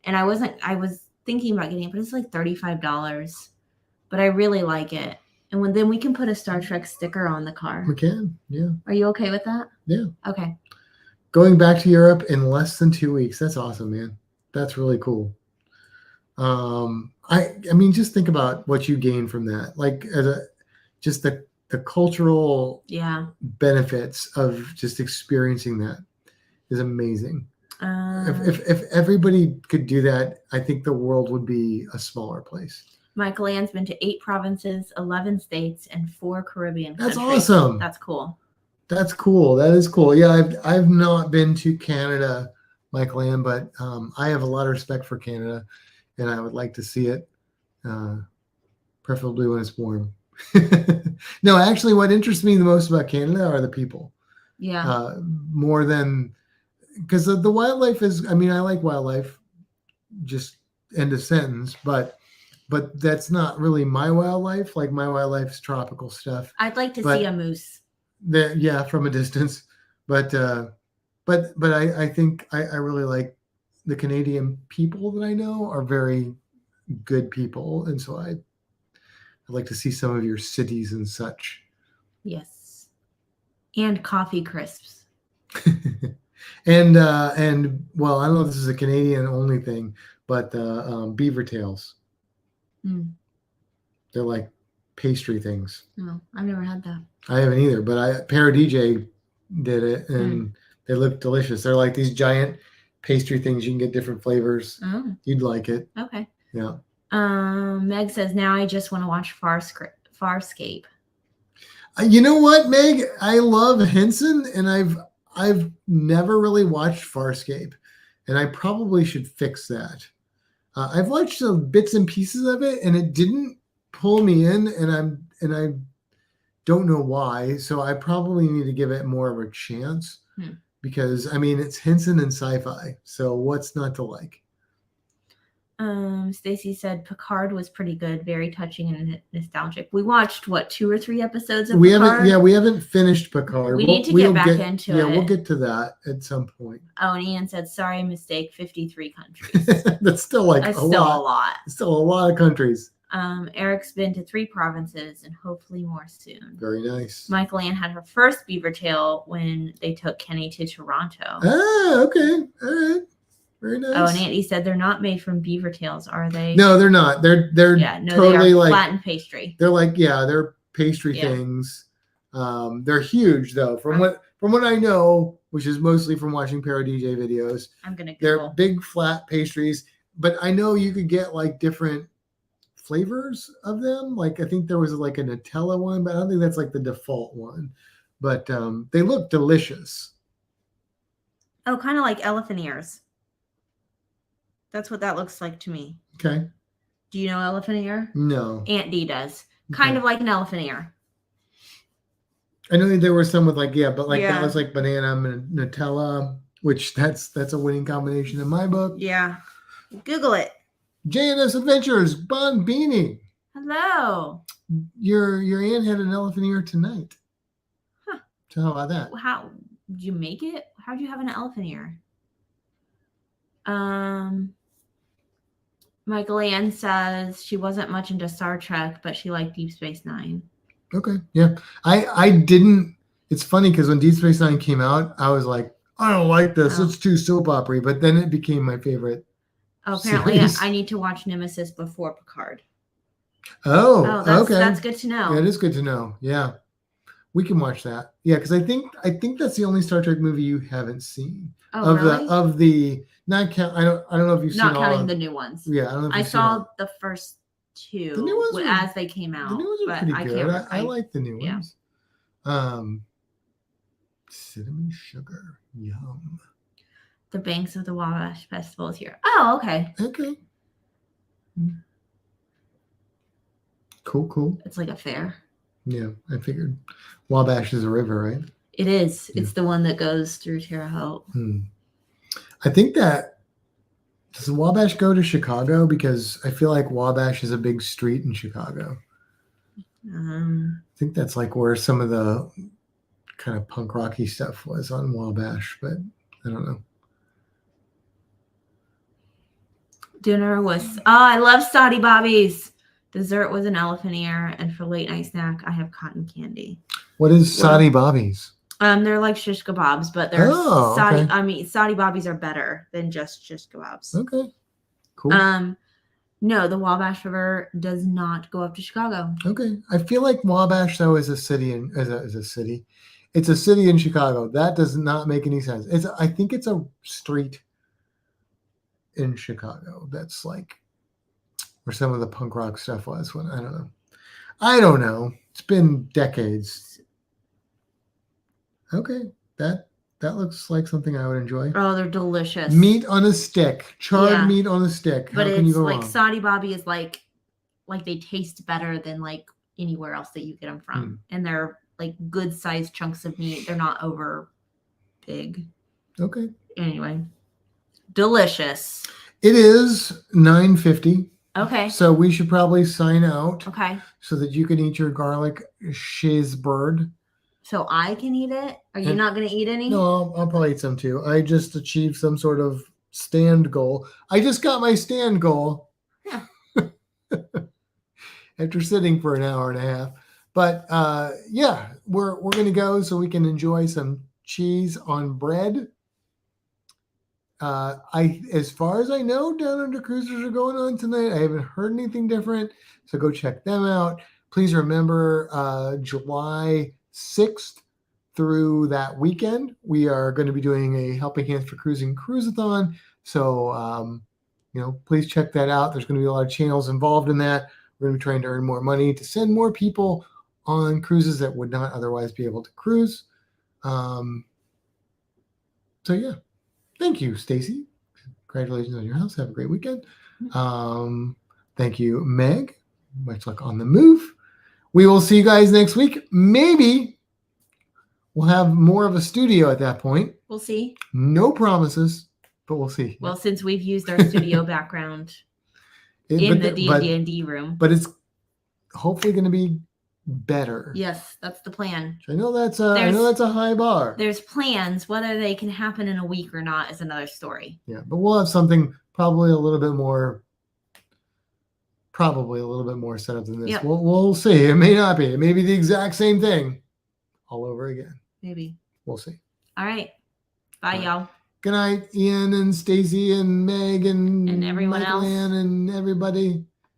And I was thinking about getting it, but it's like $35. But I really like it. And then we can put a Star Trek sticker on the car. We can, yeah. Are you okay with that? Yeah. Okay. Going back to Europe in less than 2 weeks. That's awesome, man. That's really cool. I mean, just think about what you gain from that. Like just the cultural benefits of just experiencing that is amazing. If everybody could do that, I think the world would be a smaller place. Michael Ann's been to 8 provinces, 11 states, and 4 Caribbean countries. That's awesome. That's cool. That's cool. That is cool. Yeah, I've not been to Canada, Michael Ann, but I have a lot of respect for Canada, and I would like to see it, preferably when it's warm. No, actually, what interests me the most about Canada are the people. Yeah. More than because the wildlife is. I mean, I like wildlife. Just end of sentence. But that's not really my wildlife. Like my wildlife's tropical stuff. I'd like to But see a moose. Yeah, from a distance. But I think I really like the Canadian people that I know are very good people, and so I'd like to see some of your cities and such. Yes. And coffee crisps. And well, I don't know if this is a Canadian only thing, but beaver tails. Mm. They're like pastry things. No, I've never had that. I haven't either, but DJ did it, and they look delicious. They're like these giant pastry things. You can get different flavors. Oh. You'd like it. Okay. Yeah. Meg says, now I just want to watch Farscape. You know what, Meg? I love Henson, and I've never really watched Farscape, and I probably should fix that. I've watched some bits and pieces of it, and it didn't pull me in, and I don't know why. So I probably need to give it more of a chance because I mean it's Henson and sci-fi, so what's not to like? Stacy said Picard was pretty good, very touching and nostalgic. We watched 2 or 3 episodes of Picard. We haven't finished Picard. We need to get back into it. Yeah, we'll get to that at some point. Oh, and Ian said, sorry, mistake, 53 countries. That's still like a lot. Still a lot of countries. Eric's been to 3 provinces and hopefully more soon. Very nice. Michael Ann had her first beaver tail when they took Kenny to Toronto. Ah, okay. All right. Very nice. Oh, and Auntie said they're not made from beaver tails, are they? No, they're not. They're totally they are like flattened pastry. They're like they're pastry things. They're huge though. From what I know, which is mostly from watching DJ videos. I'm gonna Google. They're big flat pastries, but I know you could get like different flavors of them. Like I think there was like a Nutella one, but I don't think that's like the default one. But they look delicious. Oh, kind of like elephant ears. That's what that looks like to me. Okay. Do you know elephant ear? No. Aunt D does. Kind of like an elephant ear. I know there were some with that was like banana and Nutella, which that's a winning combination in my book. Yeah. Google it. J&S Adventures, Bon Beanie. Hello. Your aunt had an elephant ear tonight. Huh. So how about that? How did you make it? How'd you have an elephant ear? Michael Ann says she wasn't much into Star Trek, but she liked Deep Space Nine. Okay. Yeah. I didn't. It's funny because when Deep Space Nine came out, I was like, I don't like this. It's too soap opera. But then it became my favorite. Oh, apparently I need to watch Nemesis before Picard. Okay. That's good to know. Yeah, it is good to know. Yeah. We can watch that. Yeah, because I think that's the only Star Trek movie you haven't seen. Oh, really? Of the not count. I don't know if you've seen not counting the new ones. Yeah, I don't know. If I saw the first 2 the new ones as they came out. The new ones are pretty good. I like the new ones. Cinnamon sugar, yum. The Banks of the Wabash Festival is here. Oh, okay. Okay. Cool. It's like a fair. Yeah, I figured. Wabash is a river, right? It is. Yeah. It's the one that goes through Terre Haute. I think that does Wabash go to Chicago? Because I feel like Wabash is a big street in Chicago. I think that's like where some of the kind of punk rocky stuff was on Wabash, but I don't know. Dinner was I love Stoddy Bobbies. Dessert was an elephant ear, and for late night snack, I have cotton candy. What is Stoddy Bobbies? They're like shish kebabs, but they're Stoddy. I mean, Stoddy Bobbies are better than just shish kebabs. Okay, cool. No, the Wabash River does not go up to Chicago. Okay, I feel like Wabash though is a city is a city. It's a city in Chicago. That does not make any sense. I think it's a street in Chicago. That's like where some of the punk rock stuff was. When I don't know. It's been decades. Okay, that looks like something I would enjoy. Oh, they're delicious. Meat on a stick, charred meat on a stick. But How can you it's go like wrong? Sadi Bobby is like they taste better than like anywhere else that you get them from, and they're like good sized chunks of meat. They're not over big. Okay. Anyway, delicious. It is 9:50. Okay. So we should probably sign out. Okay. So that you can eat your garlic shiz bird. So I can eat it? Are you not going to eat any? No, I'll probably eat some too. I just achieved some sort of stand goal. I just got my stand goal. Yeah. After sitting for an hour and a half. But yeah, we're going to go so we can enjoy some cheese on bread. As far as I know, Down Under Cruisers are going on tonight. I haven't heard anything different, so go check them out. Please remember July 6th through that weekend, we are going to be doing a Helping Hands for Cruising Cruiseathon. So, please check that out. There's going to be a lot of channels involved in that. We're going to be trying to earn more money to send more people on cruises that would not otherwise be able to cruise. So yeah. Thank you, Stacy. Congratulations on your house. Have a great weekend. Thank you, Meg. Much luck on the move. We will see you guys next week. Maybe we'll have more of a studio at that point. We'll see. No promises, but we'll see. Well, since we've used our studio background in the D&D room. But it's hopefully going to be better. Yes, that's the plan. I know that's a high bar. There's plans. Whether they can happen in a week or not is another story. Yeah, but we'll have something probably a little bit more set up than this. Yep. We'll see. It may not be. It may be the exact same thing all over again. Maybe. We'll see. All right. Bye, y'all. Good night, Ian and Stacy and Meg and everyone Michael else. Ann and everybody.